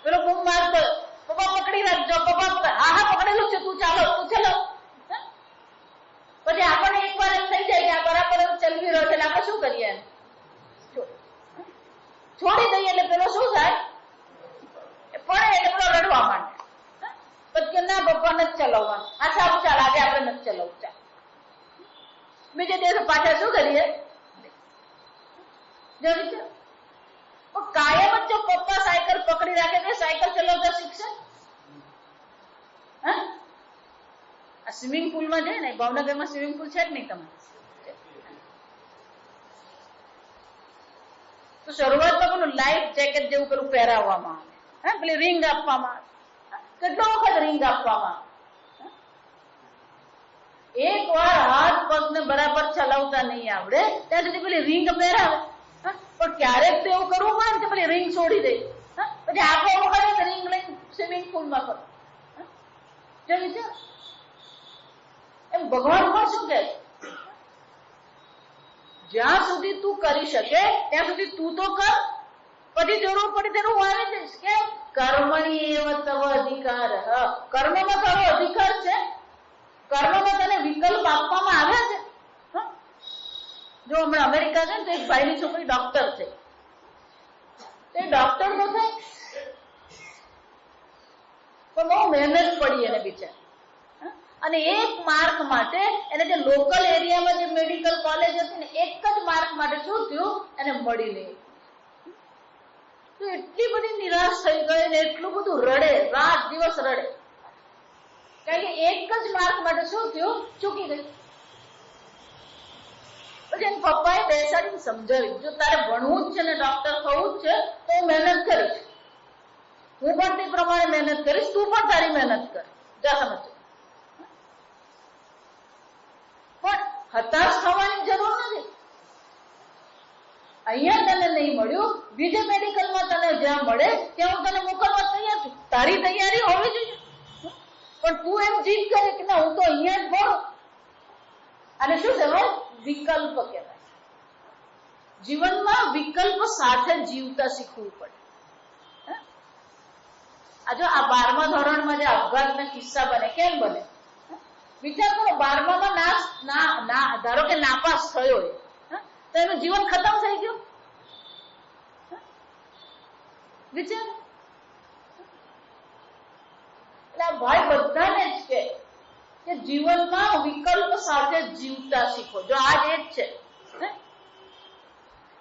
પેલો બૂમ મારતો, પપ્પા પકડી રાખજો, પપ્પા હા હા પકડેલું છે, તું ચાલો, તું ચાલો. પછી આપણને એક વાર એમ થઈ જાય કે આ બરાબર ચલવી રહ્યો છે, એટલે આપણે શું કરીએ? છોડી દઈએ. એટલે પેલો શું થાય? પડે એટલે પેલો રડવા માંડે. પછી કે ના પપ્પા નથી ચલાવવાનું. હા સારું, ચાલ આજે આપણે નથી ચલાવવું, ચાલ. બીજે દિવસે પાછા શું કરીએ? કાયમ જ જો પપ્પા સાયકલ પકડી રાખે કે સાયકલ ચલાવતા શીખશે. આ સ્વિમિંગ પુલમાં છે ને, ભાવનગરમાં સ્વિમિંગ પુલ છે જ નહીં તમારે, તો શરૂઆતમાં પેલું લાઈફ જેકેટ જેવું પેલું પહેરાવવામાં આવે, પેલી રિંગ આપવામાં આવે. કેટલો વખત રિંગ આપવામાં આવે? એક વાર હાથ પગને બરાબર ચલાવતા નહીં આવડે ત્યાં સુધી પેલી રિંગ પહેરાવે. પણ ક્યારેક તો એવું કરવું પડે ને કે પેલી રિંગ છોડી દે, પછી આખો વખત રિંગ લઈને સ્વિમિંગ પુલમાં કરો. જો વિચાર, એમ ભગવાન પણ શું કહે? જ્યાં સુધી તું કરી શકે ત્યાં સુધી તું તો કર, પછી જરૂર પડી તેનું હું આવી જઈશ. કેમ? કર્મણી એવ તવ અધિકાર. કર્મમાં તારો અધિકાર છે. કર્મમાં તને વિકલ્પ આપવામાં આવ્યા છે. જો હમણાં અમેરિકા છે ને, તો એક ભાઈની છોકરી ડોક્ટર છે. તે ડોક્ટર તો થઈ, પણ બહુ મહેનત પડી એને બિચાર. અને એક માર્ક માટે એને જે લોકલ એરિયામાં જે મેડિકલ કોલેજ હતી ને, એક જ માર્ક માટે શું થયું? એને મળી નહીં. તો એટલી બધી નિરાશ થઈ ગઈ ને એટલું બધું રડે, રાત દિવસ રડે, કારણ કે એક જ માર્ક માટે શું થયું? ચૂકી ગઈ. પછી એના પપ્પાએ બેસાડીને સમજાવ્યું, જો તારે ભણવું જ છે ને ડોક્ટર થવું જ છે તો હું મહેનત કરીશ, હું પણ તે પ્રમાણે મહેનત કરીશ, તું પણ તારી મહેનત કર. જા સમજો. પણ હતાશ થવાની જરૂર નથી. અહીંયા તને નહીં મળ્યું, બીજે મેડિકલમાં તને જ્યાં મળે ત્યાં હું તને મોકલવા તૈયાર છું. તારી તૈયારી હોવી જોઈએ. પણ તું એમ જીદ કરે કે ના હું તો અહીંયા જ ભણું. અને શું કહેવાય? વિકલ્પ કહેવાય. જીવનમાં વિકલ્પ સાથે જીવતા શીખવું પડે. આ જો આ 12મા ધોરણમાં જે અપઘાતના કિસ્સા બને, કેમ બને? વિચાર કરો, 12માં ધારો કે નાપાસ થયો તો એનું જીવન ખતમ થઈ ગયું. વિચાર. એટલે આ ભાઈ બધાને જ કે જીવનમાં વિકલ્પ સાથે જીવતા શીખો. જો આજ એક છે,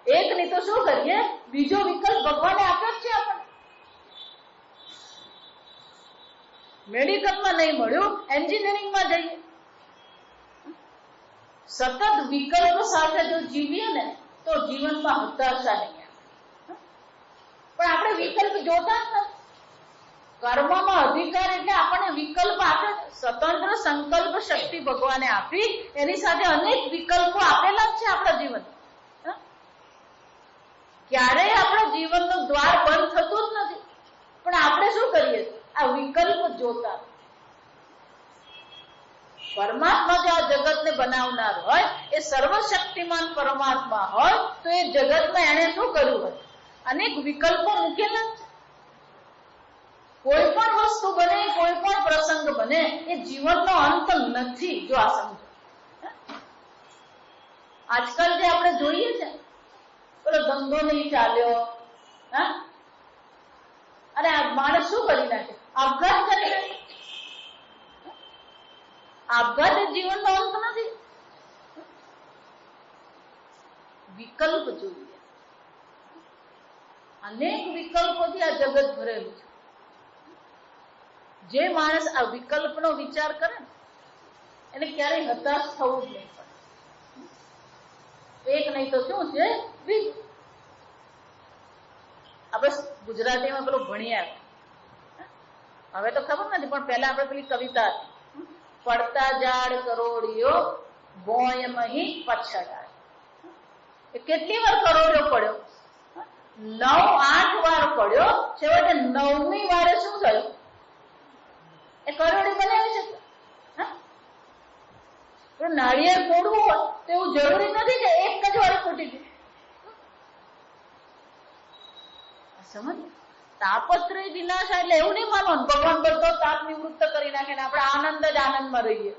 એક નહીં તો શું કરીએ? બીજો વિકલ્પ ભગવાને આપ્યો જ છે આપણને. મેડિકલમાં નહીં મળ્યું, એન્જિનિયરિંગમાં જઈએ. સતત વિકલ્પ સાથે જો જીવીએ ને તો જીવનમાં હતાશા નહીં આવે. પણ આપણે વિકલ્પ જોતા જ નથી. કર્મમાં અધિકાર એટલે આપણને વિકલ્પ આપે. સ્વતંત્ર સંકલ્પ શક્તિ ભગવાને આપી, એની સાથે અનેક વિકલ્પો આપેલા જ છે આપણા જીવન. ક્યારેય આપણા જીવનનું દ્વાર બંધ થતું જ નથી. પણ આપણે શું કરીએ? આ વિકલ્પ જોતા. પરમાત્મા જો આ જગતને બનાવનાર હોય, એ સર્વશક્તિમાન પરમાત્મા હોય, તો એ જગતમાં એને શું કર્યું હોય? અનેક વિકલ્પો મૂકેલા છે. કોઈ પણ વસ્તુ બને, કોઈ પણ પ્રસંગ બને, એ જીવનનો અંત નથી. જો આ સમજો. આજકાલ જે આપણે જોઈએ છે, પેલો ધંધો નહીં ચાલ્યો, અને આ માણસ શું કરી નાખે? આપઘાત કરી નાખે. આપઘાત એ જીવનનો અંત નથી. વિકલ્પ જોઈએ. અનેક વિકલ્પોથી આ જગત ભરેલું છે. જે માણસ આ વિકલ્પનો વિચાર કરે ને, એને ક્યારેય હતાશ થવું જ નહીં પડે. એક નહીં તો શું છે? બીજું. આપણે ગુજરાતીમાં પેલું ભણ્યા, હવે તો ખબર નથી, પણ પહેલા આપણે પેલી કવિતા હતી, પડતા ઝાડ કરોડિયો બોય મહી પછડાય. એ કેટલી વાર કરોડિયો પડ્યો? 9-8 વાર પડ્યો. છેવટે 9મી વારે શું થયું? એ કરોડી બનાવી શકે. નાળિયેર ફોડવું હોય તો એવું જરૂરી નથી કે એક જ વાર ફૂટી જાય. સમજ? તાપત્રય વિનાશ એટલે એવું નહીં માનવાનું ભગવાન બધો તાપ નિવૃત્ત કરી નાખે ને આપણે આનંદ જ આનંદમાં રહીએ.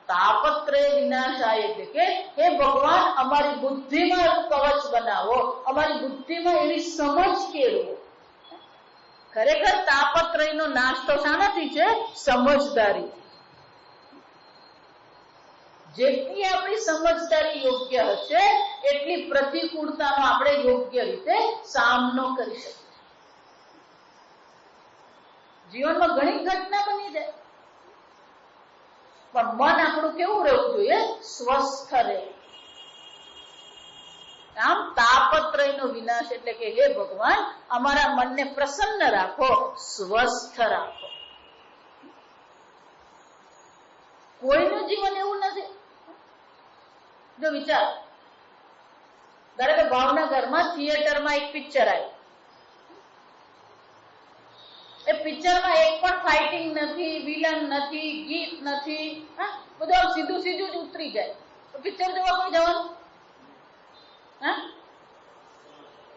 તાપત્રય વિનાશાય એટલે કે હે ભગવાન, અમારી બુદ્ધિમાં એવું કવચ બનાવો, અમારી બુદ્ધિમાં એવી સમજ કેળવો. ખરેખર તાપત્રયનો નાશ તો શાનાથી છે? સમજદારી. જેટલી આપણી સમજદારી યોગ્ય હશે, એટલી પ્રતિકૂળતાનો આપણે યોગ્ય રીતે સામનો કરી શકીએ. જીવનમાં ઘણી ઘટના બની જાય, પણ મન આપણું કેવું રહેવું જોઈએ? સ્વસ્થ રહેવું. આમ તાપત્રયનો વિનાશ એટલે કે હે ભગવાન, અમારા મનને પ્રસન્ન રાખો, સ્વસ્થ રાખો. કોઈનું જીવન એવું નથી. જો વિચાર, ધારો કે ભાવનગરમાં થિયેટરમાં એક પિક્ચર આવ્યું. એ પિક્ચરમાં એક પણ ફાઇટિંગ નથી, વિલન નથી, ગીત નથી, બધું સીધું સીધું જ ઉતરી જાય. તો પિક્ચર જોવા કોઈ જવાનું?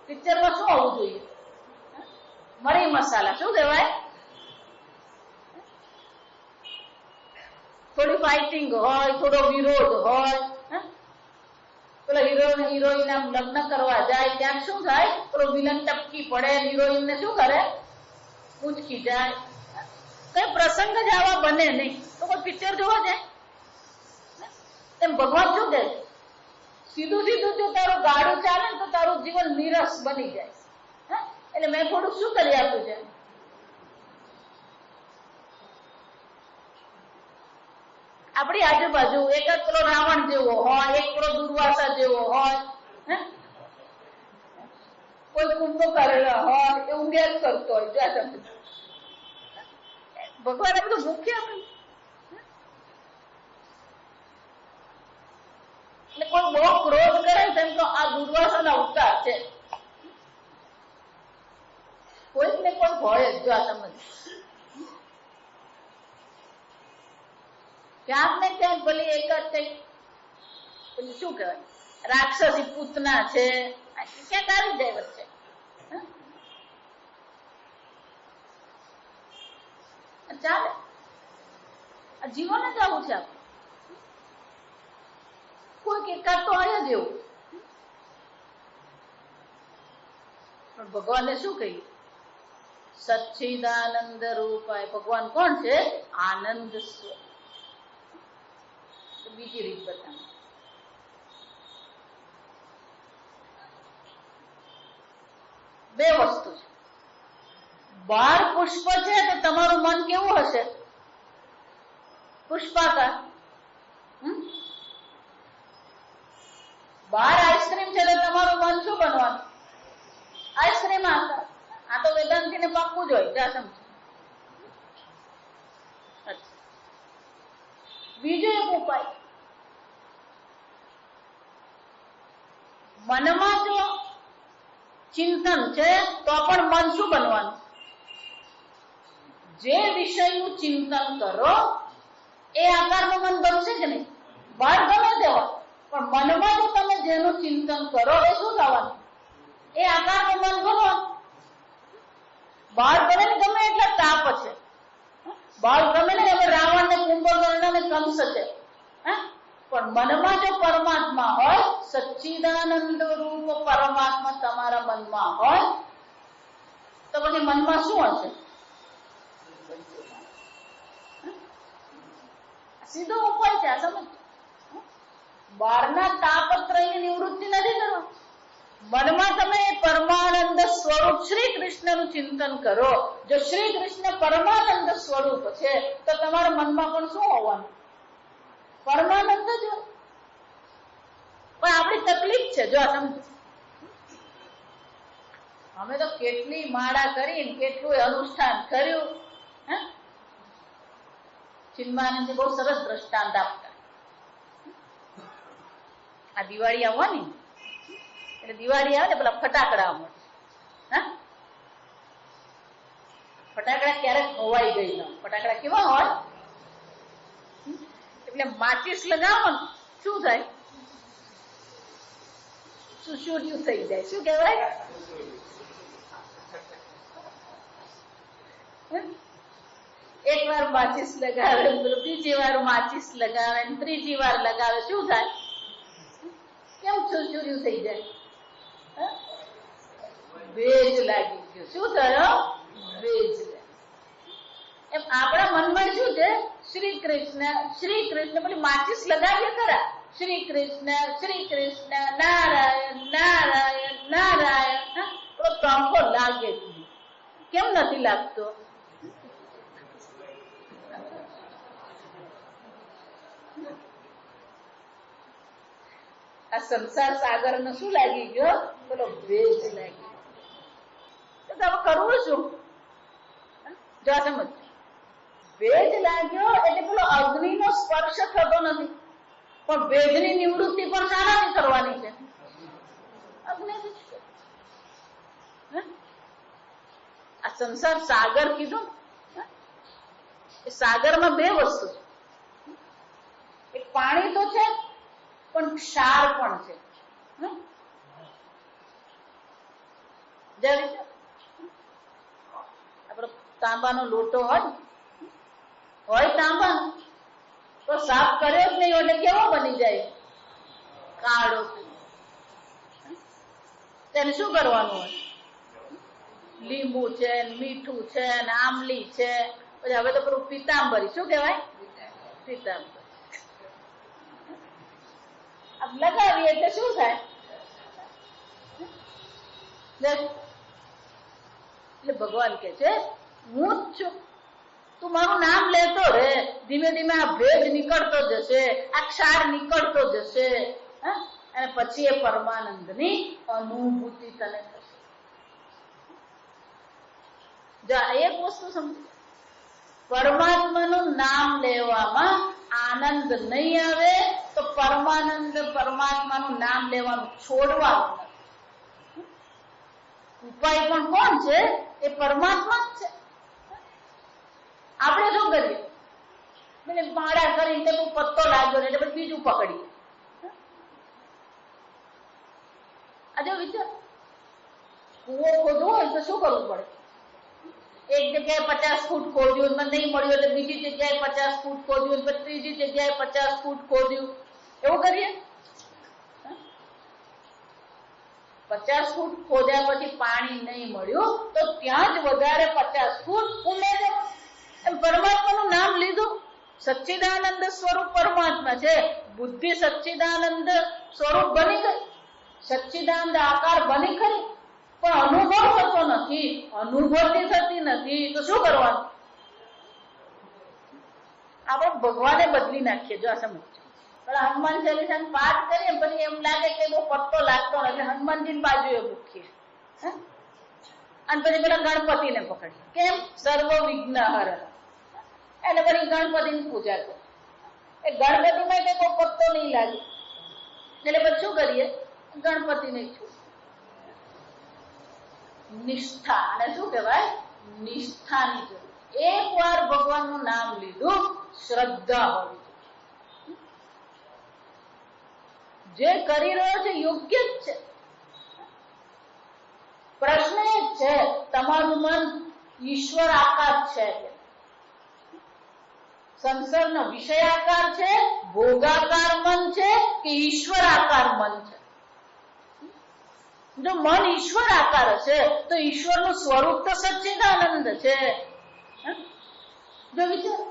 પિક્ચરમાં શું આવવું જોઈએ? મરી મસાલા, શું કહેવાય? થોડી ફાઇટિંગ હોય, થોડો વિરોધ હોય. પેલો હિરોઈન આમ લગ્ન કરવા જાય, ત્યાં શું થાય? પેલો વિલન ટપકી પડે, હિરોઈન ને શું કરે? પૂંચકી જાય. કઈ પ્રસંગ જ આવા બને નહીં તો કોઈ પિક્ચર જોવા જાય? એમ ભગવાન શું કહે? સીધું સીધું જો તારું ગાડું ચાલે તો તારું જીવન નીરસ બની જાય. એટલે મેં થોડુંક શું કરી આપ્યું છે? આપણી આજુબાજુ એક પેલો રાવણ જેવો હોય, એક પેલો દુર્વાસા જેવો હોય, કોઈ કુંભકર્ણ હોય, એ ઊંઘ્યા જ કરતો હોય. ભગવાન આ બધું મૂક્યા આપણે. એટલે કોઈ બહુ ક્રોધ કરે તેમ તો આ દુર્વાસાના અવતાર છે. કોઈક ને કોઈ હોય જ. જો આ સમજ, ક્યાંક ને ક્યાંક ભલે એક જ કઈ પેલું શું કહેવાય, રાક્ષસી પૂતના છે, ક્યાંક આવી જાય વચ્ચે. ચાલે, જીવન જ આવું છે. આપણે કોઈક એકાદ તો હોય જ એવું. પણ ભગવાનને શું કહીએ? સચ્ચિદાનંદ રૂપાય. ભગવાન કોણ છે? આનંદ સ્વરૂપ. બીજી રીત બતાવો. બે વસ્તુ છે. બહાર પુષ્પ છે તો તમારું મન કેવું હશે? પુષ્પાકાર. બહાર આઈસ્ક્રીમ છે તો તમારું મન શું બનવાનું? આઈસ્ક્રીમ આકાર. આ તો વેદાંતિને પાક્કું જ હોય. ત્યાં સમજો. બીજો એક ઉપાય, મનમાં જો ચિંતન છે તો પણ મન શું બનવાનું? જે વિષયનું ચિંતન કરો એ આકારનું મન બનશે કે નહીં? બહાર ગમે તેવા, પણ મનમાં જો તમે જેનું ચિંતન કરો એ શું થવાનું? એ આકારનું મન બનવાનું. બહાર ગમે ને ગમે એટલે તાપ છે, બહાર ગમે ને હવે રાવણ ને કુંભકર્ણ ને કંસ છે, પણ મનમાં જો પરમાત્મા હોય, સચ્ચિદાનંદ રૂપ પરમાત્મા તમારા મનમાં હોય તો પછી મનમાં શું હશે? સીધો ઉપાય છે. આ સમજ. બહારના તાપત્રયની નિવૃત્તિ નથી કરવા. મનમાં તમે પરમાનંદ સ્વરૂપ શ્રી કૃષ્ણનું ચિંતન કરો. જો શ્રી કૃષ્ણ પરમાનંદ સ્વરૂપ છે તો તમારા મનમાં પણ શું હોવાનું? પરમાનંદ જ. પણ આપણી તકલીફ છે, જો સમજો, અમે તો કેટલી માળા કરીને કેટલું અનુષ્ઠાન કર્યું. ચિન્માનંદજી બહુ સરસ દ્રષ્ટાંત આપતા. આ દિવાળી આવવાની એટલે દિવાળી આવે ને પેલા ફટાકડા મળે. ફટાકડા ક્યારેક હોવાઈ ગઈ ન. ફટાકડા કેવા હોય? એટલે માચીસ લગાવો ને શું થાય? સુસુર્યું થઈ જાય. શું કહેવાય? એક વાર માચીસ લગાવે, બીજી વાર માચીસ લગાવે, ત્રીજી વાર લગાવે, શું થાય? કેમ સુસુર્યું થઈ જાય? ભેજ લાગી ગયો. શું થયો? ભેજ. એમ આપણા મનમાં શું છે? શ્રી કૃષ્ણ શ્રી કૃષ્ણ. પેલી માચીસ લગાવીએ ખરા, શ્રી કૃષ્ણ નારાયણ નારાયણ નારાયણ. થોડો ત્રંખો લાગે. કેમ નથી લાગતો? આ સંસાર સાગર ને શું લાગી ગયો? બોલો, ભેજ લાગી. તો હવે કરવું શું? જો સમજ, ભેજ લાગ્યો એટલે પેલો અગ્નિનો સ્પર્શ થતો નથી, પણ ભેજની નિવૃત્તિ પણ શાનાથી કરવાની છે? અગ્નિથી. આ સંસાર સાગર કીધું, એ સાગરમાં બે વસ્તુ છે. એક પાણી તો છે પણ ક્ષાર પણ છે. આપણો તાંબાનો લોટો હોય તાંબા તો સાફ કર્યો જ નહીં એટલે કેવો બની જાય? કાળો. તેને શું કરવાનું હોય? લીંબુ છે, મીઠું છે, આમલી છે, પછી હવે તો પેલું પીતાંબરી. શું કહેવાય? પીતાંબરી. લગાવીએ એટલે શું થાય? એટલે ભગવાન કે છે હું જ છું, તું મારું નામ લેતો રે, ધીમે ધીમે આ ભેદ નીકળતો જશે, આ ક્ષાર નીકળતો જશે, અને પછી એ પરમાનંદની અનુભૂતિ તને થશે. એક વસ્તુ સમજો, પરમાત્માનું નામ લેવામાં આનંદ નહીં આવે તો પરમાનંદ પરમાત્માનું નામ લેવાનું છોડવાનું. ઉપાય પણ કોણ છે? એ પરમાત્મા જ છે. આપણે શું કરીએ? મને માળા કરીને તેનો પત્તો લાગ્યો એટલે પછી બીજું પકડીએ. આજે વિચાર, કૂવો ખોદવો હોય તો શું કરવું પડે? એક જગ્યાએ 50 ફૂટ ખોદ્યું, મને નહીં મળ્યું એટલે બીજી જગ્યાએ 50 ફૂટ ખોદ્યું, પછી ત્રીજી જગ્યાએ 50 ફૂટ ખોદ્યું. એવું કરીએ? 50 ફૂટ ખોદ્યા પછી પાણી નહીં મળ્યું તો ત્યાં જ વધારે 50 ફૂટ ઉમેર્યો. એમ પરમાત્માનું નામ લીધું. સચ્ચિદાનંદ સ્વરૂપ પરમાત્મા છે. બુદ્ધિ સચ્ચિદાનંદ સ્વરૂપ બની ગઈ, સચ્ચિદાનંદ આકાર બની ખરી, પણ અનુભવ થતો નથી, અનુભૂતિ થતી નથી, તો શું કરવાનું? આપણે ભગવાને બદલી નાખીએ. જો આ સમજ, પણ હનુમાન ચાલીસાનો પાઠ કરીએ પછી એમ લાગે કે બહુ પત્તો લાગતો નથી, હનુમાનજીની બાજુએ મૂકીએ અને પછી પેલા ગણપતિને પકડીએ. કેમ? સર્વ વિઘ્ન હરણ. એટલે પછી ગણપતિની પૂજા કરો. એ ગણપતિમાં કઈ બહુ પત્તો નહીં લાગે એટલે પછી શું કરીએ? ગણપતિને છું. નિષ્ઠા, અને શું કહેવાય? નિષ્ઠાની જરૂર. એક વાર ભગવાનનું નામ લીધું, શ્રદ્ધા હોવી જોઈએ. જે કરી રહ્યો છે યોગ્ય જ છે. પ્રશ્ન એ છે તમારું મન ઈશ્વર આકાર છે કે સંસારનો વિષયાકાર છે, ભોગાકાર મન છે કે ઈશ્વર આકાર મન છે? જો મન ઈશ્વર આકાર હશે તો ઈશ્વરનું સ્વરૂપ તો સચ્ચિદાનંદ છે. જો વિચાર,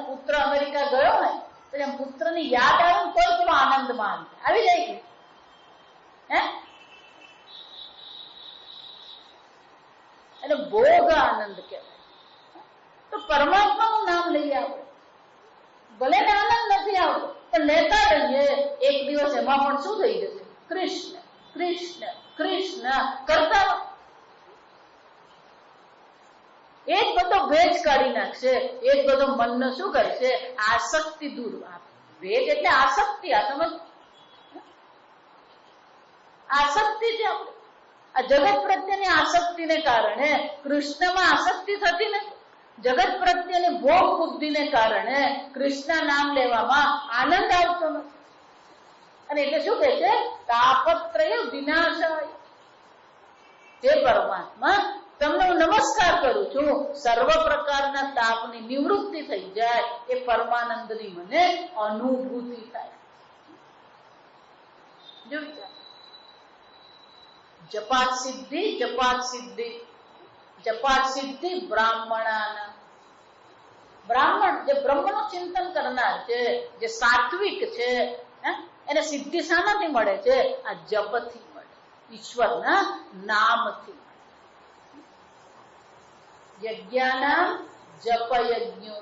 પુત્ર અમેરિકા ગયો ને એટલે પુત્રની યાદ આવે ને કોઈ પેલો આનંદ માન આવી જાય કે એટલે ભોગ આનંદ કહેવાય. તો પરમાત્માનું નામ લઈએ આપણે, ભલે ને આનંદ નથી આવતો પણ લેતા રહીએ. એક દિવસ એમાં પણ શું થઈ જશે? કૃષ્ણ કૃષ્ણ કૃષ્ણ કરતા એક બધો ભેજ કાઢી નાખશે. એક બધો મનનો શું કરશે? આસક્તિ દૂર. ભેજ એટલે આસક્તિ. આ સમજ, આસક્તિ છે આપણે. આ જગત પ્રત્યેની આસક્તિને કારણે કૃષ્ણમાં આસક્તિ થતી નથી. જગત પ્રત્યેની ભોગ બુદ્ધિને કારણે કૃષ્ણ નામ લેવામાં આનંદ આવતો નથી. અને એટલે શું કહે છે? તાપત્રય વિનાશાય. હે પરમાત્મા, તમને હું નમસ્કાર કરું છું, સર્વ પ્રકારના તાપની નિવૃત્તિ થઈ જાય, એ પરમાનંદની મને અનુભૂતિ થાય. જો જપાત સિદ્ધિ, જપાત સિદ્ધિ, જપાત સિદ્ધિ બ્રાહ્મણાના. બ્રાહ્મણ જે બ્રહ્મનું ચિંતન કરનાર છે, જે સાત્વિક છે, એને સિદ્ધિ શાનાથી મળે છે? આ જપથી મળે, ઈશ્વરના નામથી. યજ્ઞાનામ જપ યજ્ઞો.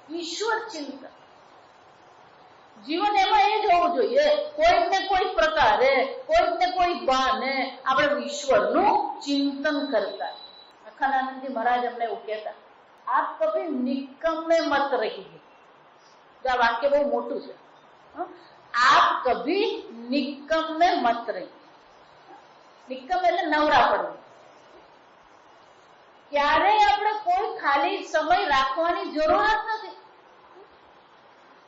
ઈશ્વર ચિંતન જીવન એમાં એ જ હોવું જોઈએ. કોઈક ને કોઈ પ્રકારે, કોઈક ને કોઈ બાને આપણે ઈશ્વરનું ચિંતન કરતા. અખાનંદજી મહારાજ અમને એવું કહેતા, આપ કભી નિકમ્મે મત રહીએ. આ વાક્ય બહુ મોટું છે. આપ કભી નિકમ્મે મત રહીએ. નિકમ એટલે નવરા પડવું. ક્યારેય આપણે કોઈ ખાલી સમય રાખવાની જરૂરત નથી.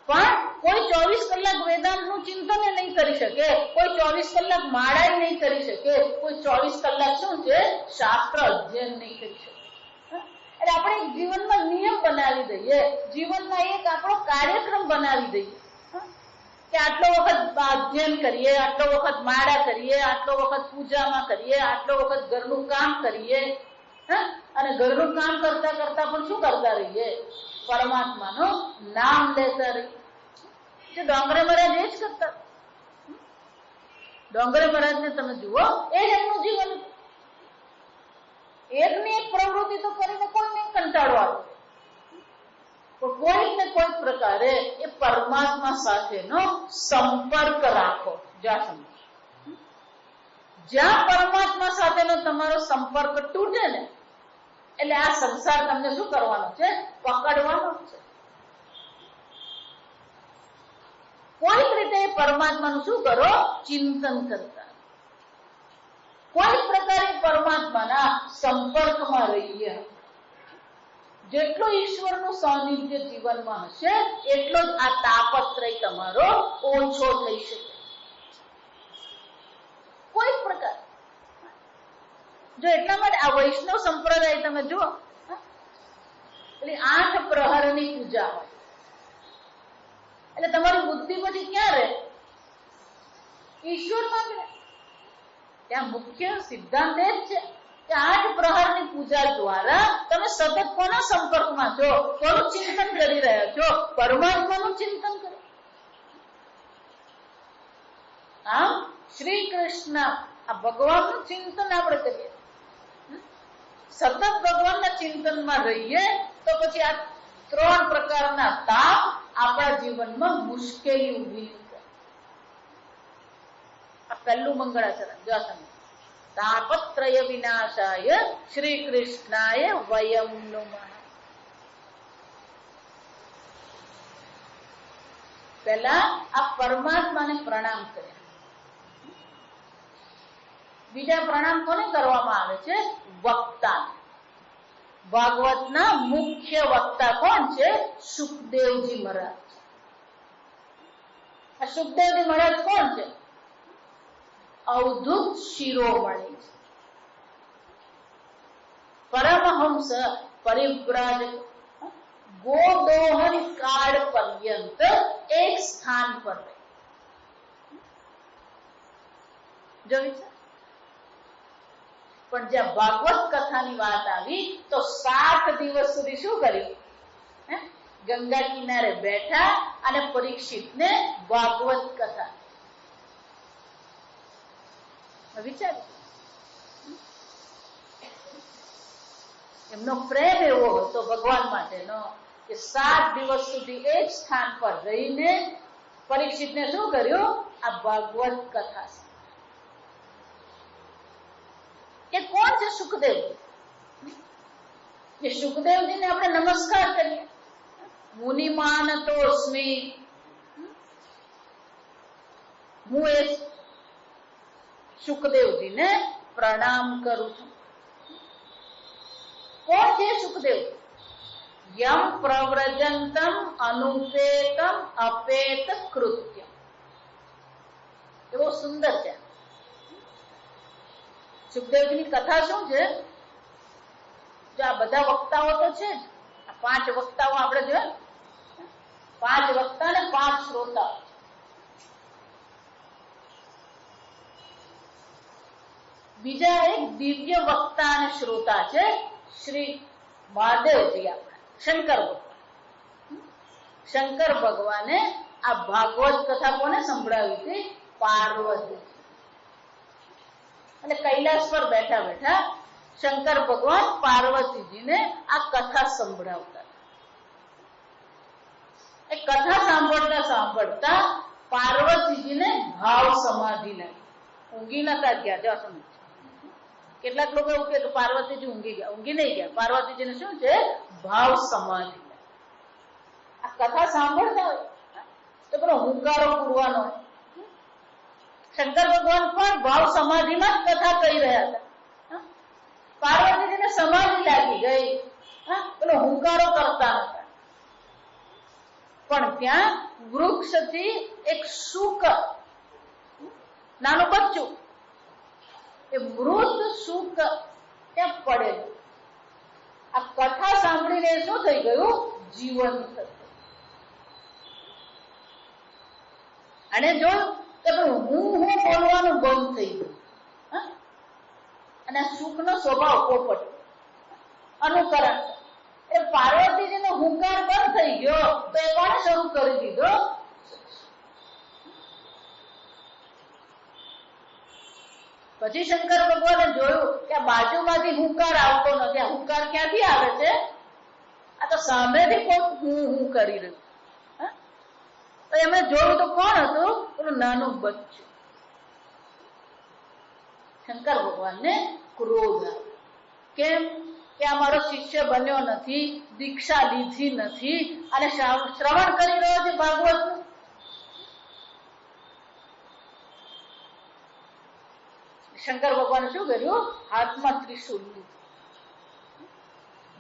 પણ કોઈ 24 કલાક વેદાંતનું ચિંતન નહીં કરી શકે, કોઈ 24 કલાક માળા નહીં કરી શકે, કોઈ 24 કલાક શું છે? શાસ્ત્ર અધ્યયન નહીં કરી શકે. એટલે આપણે જીવનમાં નિયમ બનાવી દઈએ, જીવનમાં એક આપણો કાર્યક્રમ બનાવી દઈએ કે આટલો વખત અધ્યયન કરીએ, આટલો વખત માળા કરીએ, આટલો વખત પૂજામાં કરીએ, આટલો વખત ઘરનું કામ કરીએ. અને ઘરનું કામ કરતા કરતા પણ શું કરતા રહીએ? પરમાત્માનું નામ લેતા રહીએ. જે ડોંગરે મહારાજ એ જ કરતા. ડોંગરે મહારાજને તમે જુઓ, એ જ એમનું જીવન. એકની એક પ્રવૃત્તિ તો કરીને કોઈને કંટાળો આવે, પણ કોઈક ને કોઈક પ્રકારે એ પરમાત્મા સાથેનો સંપર્ક રાખો. જ્યાં પરમાત્મા સાથેનો તમારો સંપર્ક તૂટે ને એટલે આ સંસાર તમને શું કરવાનો છે? પકડવાનો છે. કોઈક રીતે પરમાત્માનું શું કરો? ચિંતન કરતા. કોઈ પ્રકારે પરમાત્માના સંપર્કમાં રહીએ. જેટલું ઈશ્વરનું સાનિધ્ય જીવનમાં હશે એટલો જ આ તાપત્રય તમારો ઓછો થઈ શકે. કોઈ પ્રકાર જો એટલા માટે આ વૈષ્ણવ સંપ્રદાય તમે જુઓ, એટલે 8 પ્રહરની પૂજા હોય એટલે તમારી બુદ્ધિ પછી ક્યાં રહે? ઈશ્વરમાં રહે. ત્યાં મુખ્ય સિદ્ધાંત એ જ છે કે 8 પ્રહરની પૂજા દ્વારા તમે સતત કોના સંપર્કમાં છો? કોનું ચિંતન કરી રહ્યા છો? પરમાત્માનું ચિંતન કરો. શ્રી કૃષ્ણ આ ભગવાનનું ચિંતન આપણે કરીએ, સતત ભગવાનના ચિંતનમાં રહીએ તો પછી આ 3 પ્રકારના તાપ આપણા જીવનમાં મુશ્કેલી ઊભી કરે. આ પહેલું મંગળાચરણ જો તમે તાપત્રય વિનાશાય શ્રી કૃષ્ણાય વયમ નમઃ. પહેલા આ પરમાત્માને પ્રણામ કર્યા. બીજા પ્રણામ કોને કરવામાં આવે છે? વક્તા. ભાગવતના મુખ્ય વક્તા કોણ છે? સુખદેવજી મહારાજ. આ સુખદેવજી મહારાજ કોણ છે? અવધૂત શિરોમણી છે. પરમહંસ પરિવ્રાજક ગોદોહન કાળ પર્યંત એક સ્થાન પર રહે. જોયું છે? પણ જ્યાં ભાગવત કથાની વાત આવી તો 7 દિવસ સુધી શું કર્યું? ગંગા કિનારે બેઠા અને પરીક્ષિતને ભાગવત કથા વિચાર. એમનો પ્રેમ એવો હતો ભગવાન માટેનો કે 7 દિવસ સુધી એક સ્થાન પર રહીને પરીક્ષિતને શું કર્યું? આ ભાગવત કથા. એ કોણ છે? સુખદેવ. એ સુખદેવજીને આપણે નમસ્કાર કરીએ. મુનિમાન તોસ્મી, હું એ સુખદેવજીને પ્રણામ કરું છું. કોણ છે સુખદેવ? યમ પ્રવ્રજંતમ અનુપેતમ અપેત કૃત્ય. એવો સુંદર છે. સુખદેવજીની કથા શું છે? જો આ બધા વક્તાઓ તો છે જ, આ 5 વક્તાઓ આપણે જોયા, 5 વક્તા ને 5 શ્રોતા. બીજા એક દિવ્ય વક્તા અને શ્રોતા છે શ્રી મહાદેવજી, આપણા શંકર ભગવાન. શંકર ભગવાને આ ભાગવત કથા કોને સંભળાવી હતી? પાર્વતી. અને કૈલાસ પર બેઠા બેઠા શંકર ભગવાન પાર્વતીજીને આ કથા સંભળાવતા. એ કથા સાંભળતા સાંભળતા પાર્વતીજીને ભાવ સમાધિ લાગી. ઊંઘી નતા ગયા. જો સમજ, કેટલાક લોકો એવું કે પાર્વતીજી ઊંઘી ગયા. ઊંઘી નહીં ગયા. પાર્વતીજીને શું છે? ભાવ સમાધિ. આ કથા સાંભળતા હોય તો પેલો હુંકારો પૂરવાનો હોય. શંકર ભગવાન પણ ભાવ સમાધિમાં જ કથા કહી રહ્યા હતા. પાર્વતીજીને સમાધિ લાગી ગઈ. પેલો હુંકારો કરતા હતા. પણ ત્યાં વૃક્ષથી એક શુક, નાનું બચ્ચું, એ મૃત શુક ત્યાં પડેલું. આ કથા સાંભળીને શું થઈ ગયું? જીવન થયું. અને જોયું કે હું બોલવાનું બંધ થઈ ગયું. અને સુખનો સ્વભાવ પોપટ, અનુકરણ. એ પાર્વતીજીનો હુંકાર બંધ થઈ ગયો તો એ કોણે શરૂ કરી દીધો? પછી શંકર ભગવાને જોયું કે આ બાજુમાંથી હુંકાર આવતો નથી. આ હુંકાર ક્યાંથી આવે છે? આ તો સામેથી કોઈ હું કરી રહ્યું. તો એમણે જોયું તો કોણ હતું? પેલું નાનું બચ્ચું. શંકર ભગવાનને ક્રોધ આવ્યો. કેમ? કે આ મારો શિષ્ય બન્યો નથી, દીક્ષા લીધી નથી અને શ્રવણ કરી રહ્યો છે ભાગવતનું. શંકર ભગવાને શું કર્યું? હાથમાં ત્રિશૂલ લીધું.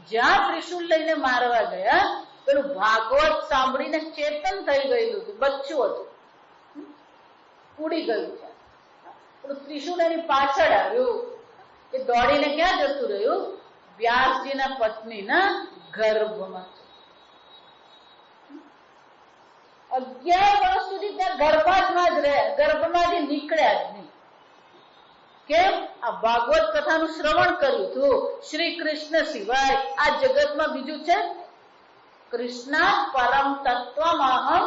જ્યાં ત્રિશૂલ લઈને મારવા ગયા, પેલું ભાગવત સાંભળીને ચેતન થઈ ગયેલું હતું. બચ્ચું હતું, ઉડી ગયું છે. પેલું ત્રિશૂલ એની પાછળ આવ્યું. એ દોડીને ક્યાં જતું રહ્યું? વ્યાસજીના પત્નીના ગર્ભમાં. 11 વર્ષ સુધી ત્યાં ગર્ભમાં જ રહ્યા. ગર્ભમાંથી નીકળ્યા જ નહીં. કેમ? આ ભાગવત કથાનું શ્રવણ કર્યું હતું. શ્રી કૃષ્ણ સિવાય આ જગતમાં બીજું છે? કૃષ્ણ પરમ તત્વમહં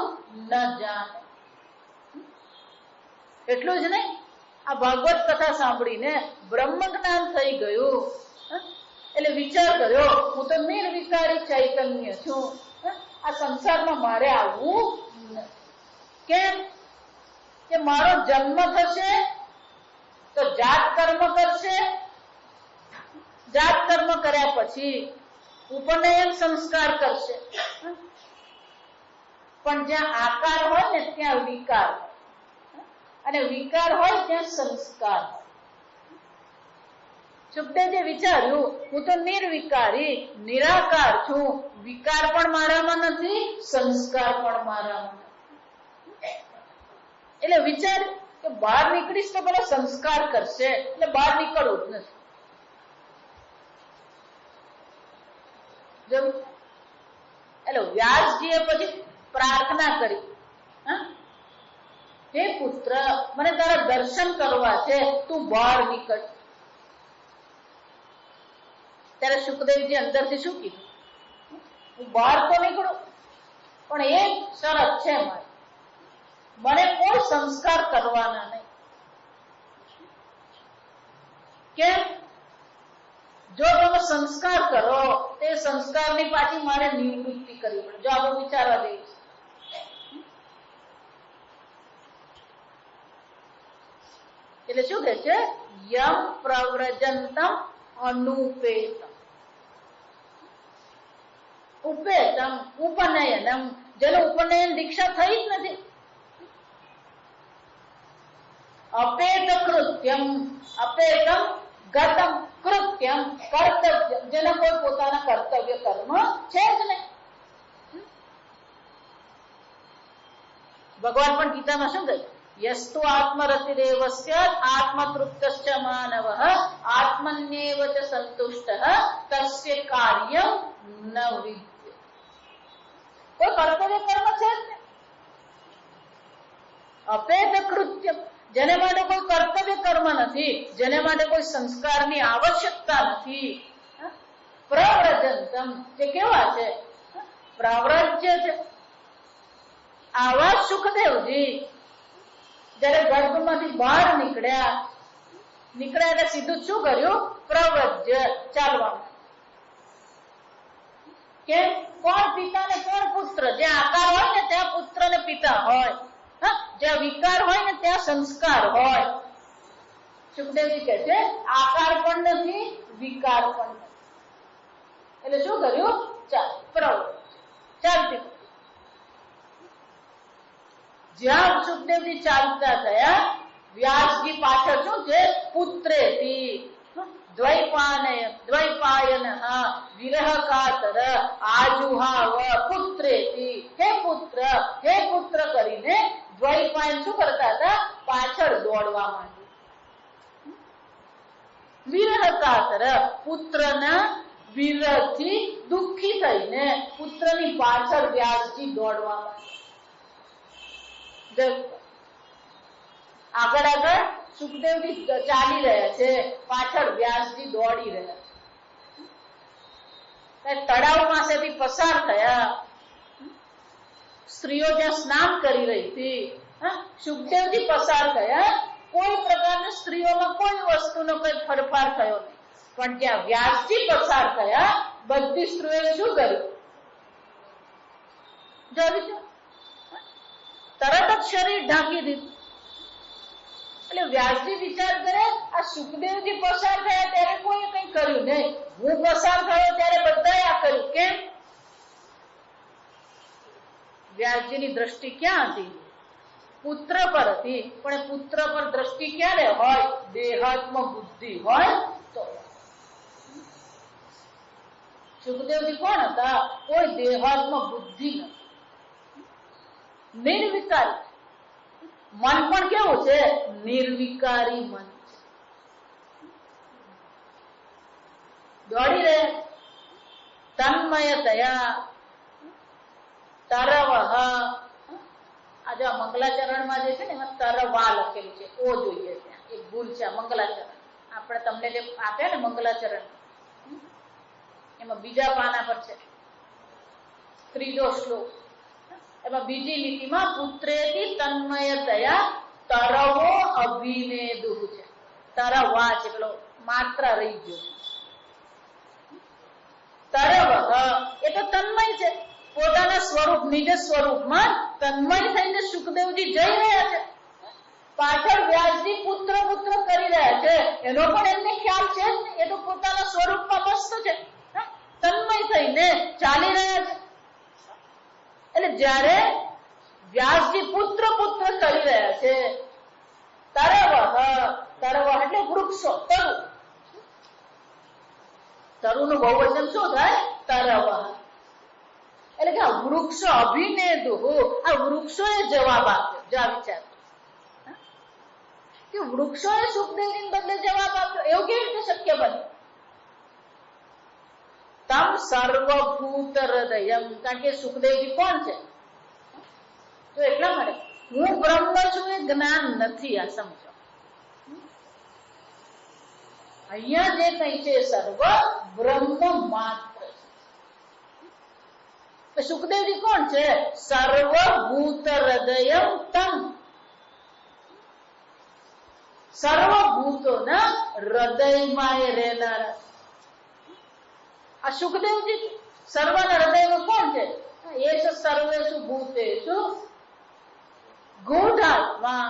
ન જાને. એટલું જ નહીં, આ ભાગવત કથા સાંભળીને બ્રહ્મ જ્ઞાન થઈ ગયું, એટલે વિચાર કર્યો હું તો નિર્વિકારી ચૈતન્ય છું, આ સંસારમાં મારે આવવું નથી. કેમ કે મારો જન્મ થશે તો જાત કર્મ કરશે, જાત કર્મ કર્યા પછી ઉપનયન સંસ્કાર કરશે, પણ જ્યાં આકાર હોય ને ત્યાં વિકાર, અને વિકાર હોય ત્યાં સંસ્કાર. સુખદેવજીએ વિચાર્યું હું તો નિર્વિકારી નિરાકાર છું, વિકાર પણ મારામાં નથી, સંસ્કાર પણ મારામાં નથી. એટલે વિચાર કે બહાર નીકળીશ તો પેલો સંસ્કાર કરશે, એટલે બહાર નીકળવું જ નથી. એટલે વ્યાસજીએ પછી પ્રાર્થના કરી, હે પુત્ર મને તારા દર્શન કરવા છે, તું બહાર નીકળ. ત્યારે સુખદેવજી અંદરથી શું કીધું, હું બહાર તો નીકળું પણ એક શરત છે મારી, મને કોઈ સંસ્કાર કરવાના નહીં. કેમ? જો તમે સંસ્કાર કરો તે સંસ્કારની પાછી મારે નિવૃત્તિ કરવી પડે. જો આપણે વિચારવા દઈએ એટલે શું કહે છે, યમ પ્રવ્રજંતમ અનુપેતમ, ઉપેતમ ઉપનયનમ, જેનું ઉપનયન દીક્ષા થઈ જ નથી, અપેત કૃત્યમ, અપેતમ ગતમ કૃત્યમ, કર્તવ્ય, જેને કોઈ પોતાના કર્તવ્ય કર્મ છે જ નહીં. ભગવાન પણ ગીતામાં શું કહ્યું, યસ્તુ આત્મરતિરેવ સ્યાત્ આત્મતૃપ્તશ્ચ માનવઃ આત્મન્યેવ ચ સંતુષ્ટઃ તસ્ય કાર્યં ન વિદ્યતે. કોઈ કર્તવ્ય કર્મ છે જ નહીં. અપેત કૃત્યમ, જેને માટે કોઈ કર્તવ્ય કર્મ નથી, જેને માટે કોઈ સંસ્કારની આવશ્યકતા નથી. પ્રવ્રજંતમ, જે કેવા છે, પ્રવ્રજ્ય છે. આવા સુખદેવજી જયારે ગર્ભમાંથી બહાર નીકળ્યા એટલે સીધું શું કર્યું, પ્રવ્રજ્ય, ચાલવાનું. કેમ? કોણ પિતા ને કોણ પુત્ર? જ્યાં આકાર હોય ને ત્યાં પુત્ર ને પિતા હોય, જ્યાં વિકાર હોય ને ત્યાં સંસ્કાર હોય. સુખદેવજી કહે છે આકાર પણ નથી, વિકાર પણ નથી. એટલે શું કર્યું, ચાલતી. જ્યાં સુખદેવજી ચાલતા થયા, વ્યાસજી પાછળ શું છે, પુત્રેતી દ્વૈપાયન વિરહ કાતર આજુહાવ પુત્રેતી, હે પુત્ર કરીને દ્વૈપાયન શું કરતા હતા, પાછળ દોડવા માંડ્યું. વિરહ કાતર, પુત્રના વિરહથી દુઃખી થઈને પુત્રની પાછળ વ્યાસજી દોડવા માંડ્યા. આગળ સુખદેવજી ચાલી રહ્યા છે, પાછળ વ્યાસજી દોડી રહ્યા છે. તળાવ પાસેથી પસાર થયા, સ્ત્રીઓ જ્યાં સ્નાન કરી રહી હતી, સુખદેવજી પસાર થયા. કોઈ પ્રકારની સ્ત્રીઓમાં કોઈ વસ્તુનો કોઈ ફેરફાર થયો નહીં, પણ જ્યાં વ્યાસજી પસાર થયા બધી સ્ત્રીઓએ શું કર્યું, જોયું, તરત જ શરીર ઢાંકી દીધું. એટલે વ્યાસજી વિચાર કરે, આ સુખદેવજી પસાર થયા ત્યારે કોઈ કઈ કર્યું નહીં, હું પસાર થયો ત્યારે બધાએ આ કર્યું. કેમ? વ્યાસજીની દ્રષ્ટિ ક્યાં હતી, પુત્ર પર હતી. પણ પુત્ર પર દ્રષ્ટિ ક્યારે હોય, દેહાત્મ બુદ્ધિ હોય તો. સુખદેવજી કોણ હતા, કોઈ દેહાત્મ બુદ્ધિ નથી, નિર્વિકારી. મન પણ કેવું છે, નિર્વિકારી મન છે. દોડી રહે તન્મયતયા તરવહ. આજે મંગલાચરણમાં જે છે ને એમાં તરવા લખેલું છે, ઓ જોઈએ ત્યાં એક ભૂલ છે. મંગલાચરણ આપણે તમને જે આપ્યા ને મંગલાચરણ, એમાં બીજા પાના પર છે, ત્રીજો શ્લોક, એમાં બીજી લીટીમાં પુત્રેતી તન્મયતયા તરવો અભિનેદુ છે. તરવા છે, પેલો માત્રા રહી ગયો છે. તરવ એ તો તન્મય છે, પોતાના સ્વરૂપ નિજ સ્વરૂપમાં તન્મય થઈને સુખદેવજી જઈ રહ્યા છે. પાછળ વ્યાસજી પુત્ર પુત્ર કરી રહ્યા છે, એનો પણ એમને ખ્યાલ છે જ નહીં. એ તો પોતાના સ્વરૂપમાં મસ્ત છે, તન્મય થઈને ચાલી રહ્યા છે. એટલે જ્યારે વ્યાસજી પુત્ર પુત્ર કરી રહ્યા છે, તરવ એટલે વૃક્ષો, તરુનું બહુવચન શું થાય? તરવ. એટલે કે આ વૃક્ષ અભિનેદુ, આ વૃક્ષોએ જવાબ આપ્યો. જા વિચાર કે વૃક્ષોએ સુખદેવજીને બદલે જવાબ આપ્યો, એવું કેવી રીતે શક્ય બને? તમ સર્વભૂત હૃદયમ, કારણ કે સુખદેવજી કોણ છે? તો એટલા માટે હું બ્રહ્મ છું એ જ્ઞાન નથી. આ સમજો, અહીંયા જે કઈ છે સર્વ બ્રહ્મ માત્ર છે. સુખદેવજી કોણ છે? સર્વભૂત હૃદયમ તમ, સર્વભૂતોના હૃદયમાં એ રહેનારા. આ સુખદેવજી સર્વના હૃદયમાં કોણ છે? એ છે સર્વેષુ ભૂતેષુ ગૂઢાત્મા.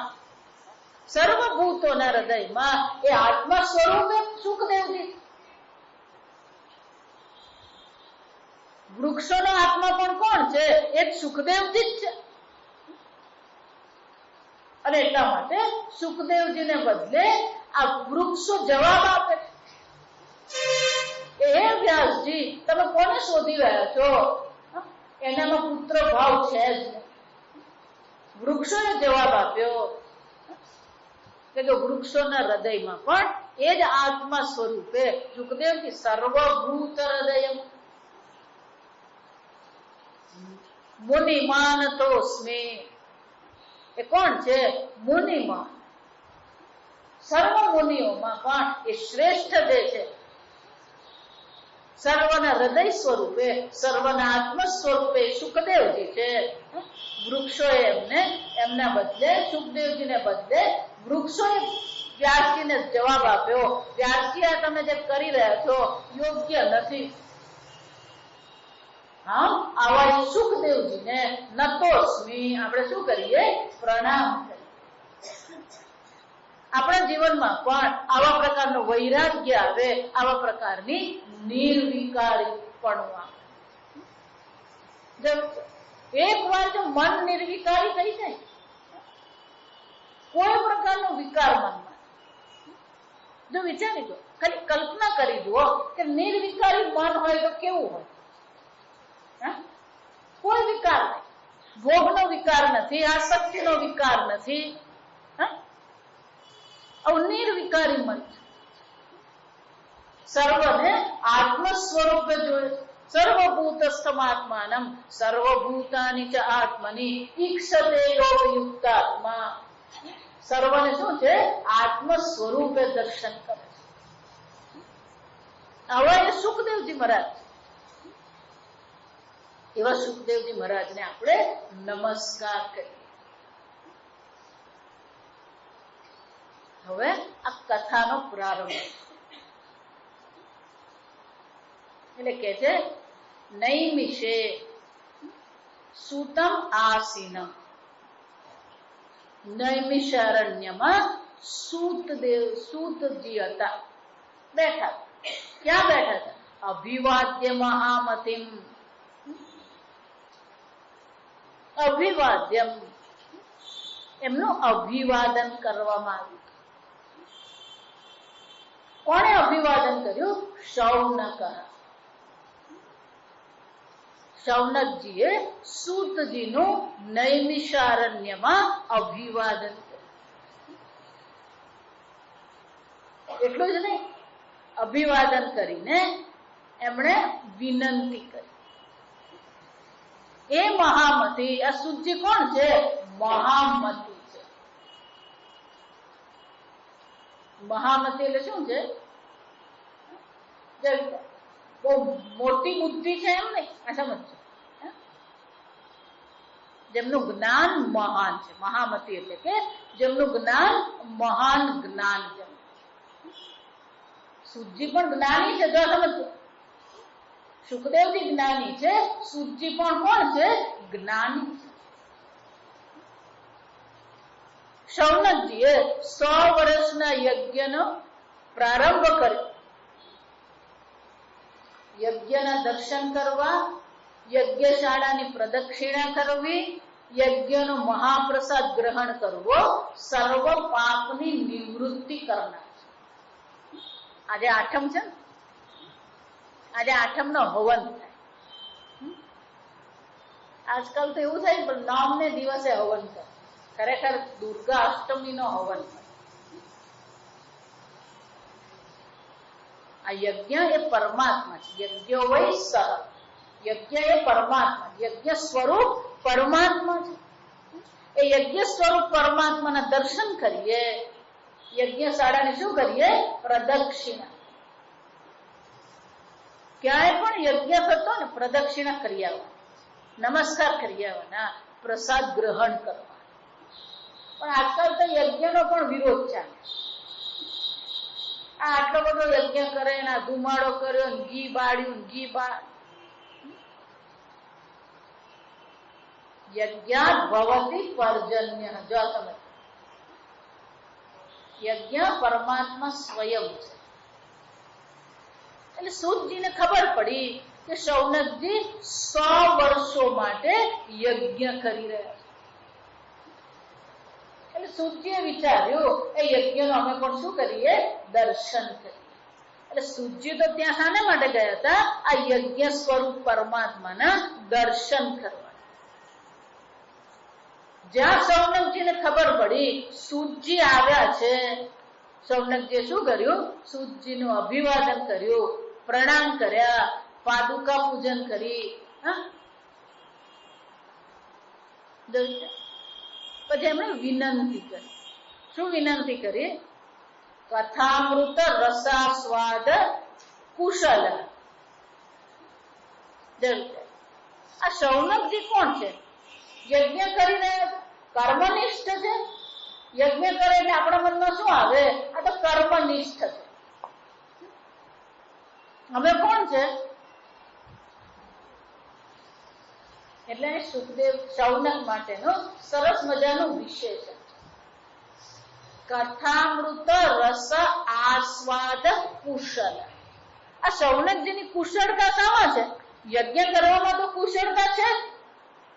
સર્વભૂતોના હૃદયમાં એ આત્મા સ્વરૂપે સુખદેવજી. વૃક્ષોનો આત્મા પણ કોણ છે? એ સુખદેવજી જ છે. અને એટલા માટે સુખદેવજીને બદલે આ વૃક્ષો જવાબ આપે. હે વ્યાસજી, તમે કોને શોધી રહ્યા છો? એનામાં પુત્ર ભાવ છે જ. વૃક્ષોએ જવાબ આપ્યો કે વૃક્ષોના હૃદયમાં પણ એ જ આત્મા સ્વરૂપે સુખદેવજી સર્વભૂત હૃદય મુનિમાન તોસ્મે. એ કોણ છે? મુનિમાન. સર્વ મુનિઓમાં પણ એ શ્રેષ્ઠ જે છે, સર્વના હૃદય સ્વરૂપે, સર્વના આત્મ સ્વરૂપે સુખદેવજી છે. વૃક્ષોએ એમને એમના બદલે, સુખદેવજીને બદલે વૃક્ષોએ વ્યાસજીને જવાબ આપ્યો, વ્યાસજી આ તમે જે કરી રહ્યા છો યોગ્ય નથી. હા, આવા સુખદેવજીને નતોસ્મી આપણે શું કરીએ? પ્રણામ કરીએ. આપણા જીવનમાં પણ આવા પ્રકારનો વૈરાગ્ય આવે, આવા પ્રકારની નિર્વિકારીપણું આવે. એક વાર જો મન નિર્વિકારી થઈ જાય, કોઈ પ્રકારનો વિકાર મનમાં, જો વિચારી દો, ખાલી કલ્પના કરી દો કે નિર્વિકારી મન હોય તો કેવું હોય? કોઈ વિકાર નહીં, ભોગનો વિકાર નથી, આસક્તિનો વિકાર નથી, નિર્વિકારી મન. સર્વને આત્મ સ્વરૂપે જોયે. સર્વભૂતસ્થમાત્માનમ સર્વભૂતાનિ ચ આત્મનિ ઈક્ષતે યોગ યુક્તાત્મા. સર્વને શું છે? આત્મ સ્વરૂપે દર્શન કરે છે. હવે સુખદેવજી મહારાજ, એવા સુખદેવજી મહારાજને આપણે નમસ્કાર કરીએ. હવે આ કથાનો પ્રારંભ એટલે કે છે નૈમિષે સૂતમ આસીનમ. નૈમિષારણ્યમાં સૂતજી હતા, બેઠા. ક્યાં બેઠા હતા? અભિવાદ્ય મહામતિમ. અભિવાદ્યમ, એમનું અભિવાદન કરવામાં આવ્યું. કોણે અભિવાદન કર્યું? શૌનક. શૌનકજીએ સૂતજીનું નૈમિષારણ્યમાં અભિવાદન કર્યું. એટલું જ નહીં, અભિવાદન કરીને એમણે વિનંતી કરી. એ મહામતી, આ સૂતજી કોણ છે? મહામતી છે. મહામતી એટલે શું છે? બહુ મોટી બુદ્ધિ છે એમ નહીં, આ સમજો. જેમનું જ્ઞાન મહાન છે. મહામતી એટલે કે જેમનું જ્ઞાન મહાન જ્ઞાન છે. સુજી પણ જ્ઞાની છે, જો સમજો. સુખદેવજી જ્ઞાની છે, સુજી પણ કોણ છે? જ્ઞાની છે. શૌનકજીએ 100 વર્ષના યજ્ઞનો પ્રારંભ કર્યો. યજ્ઞના દર્શન કરવા, યજ્ઞશાળાની પ્રદક્ષિણા કરવી, યજ્ઞનો મહાપ્રસાદ ગ્રહણ કરવો, સર્વ પાપની નિવૃત્તિ કરનાર. આજે આઠમ છે, આજે આઠમનો હવન થાય. આજકાલ તો એવું થાય પણ નામને દિવસે હવન થાય. ખરેખર દુર્ગા અષ્ટમીનો હવન થાય. આ યજ્ઞ એ પરમાત્મા છે. યજ્ઞો વૈ સહ, યજ્ઞ એ પરમાત્મા, યજ્ઞ સ્વરૂપ પરમાત્મા છે. એ યજ્ઞ સ્વરૂપ પરમાત્માના દર્શન કરીએ, યજ્ઞશાળાને શું કરીએ? પ્રદક્ષિણા. ક્યાંય પણ યજ્ઞ થતો ને પ્રદક્ષિણા કરી આવવા, નમસ્કાર કરી આવવાના, પ્રસાદ ગ્રહણ કરવા. પણ આજકાલ તો યજ્ઞનો પણ વિરોધ ચાલે. આ આટલો બધો યજ્ઞ કરે ને આ ધુમાડો કર્યો, ઘી બાળ્યું, ઘી બાળ. યજ્ઞાત ભવતિ પર્જન્ય. જો તમે યજ્ઞ પરમાત્મા સ્વયં છે. એટલે સૂતજીને ખબર પડી કે શૌનકજી 100 વર્ષો માટે યજ્ઞ કરી રહ્યા છે. એટલે સૂતજીએ વિચાર્યું એ યજ્ઞનો અમે પણ શું કરીએ? દર્શન કરીએ. એટલે સૂતજી તો ત્યાં શાના માટે ગયા હતા? આ યજ્ઞ સ્વરૂપ પરમાત્માના દર્શન કરવા. જ્યાં શૌનકજીને ખબર પડી સૂતજી આવ્યા છે, શૌનકજીએ શું કર્યું? સૂતજીનું અભિવાદન કર્યું, પ્રણામ કર્યા, પાદુકા પૂજન કરી. પછી એમણે વિનંતી કરી. શું વિનંતી કરી? કથામૃત રસાસ્વાદ કુશલ. આ શૌનકજી કોણ છે? યજ્ઞ કરી રહ્યા છે, કર્મનિષ્ઠ છે. યજ્ઞ કરે એટલે આપણા મનમાં શું આવે? આ તો કર્મનિષ્ઠ છે. અમે કોણ છે? એટલે સુખદેવ શૌનક માટેનો સરસ મજાનો વિશેષણ છે. કથામૃત રસ આસ્વાદ કુશલ. આ શૌનકજીની કુશળતા શામાં છે? યજ્ઞ કરવામાં તો કુશળતા છે,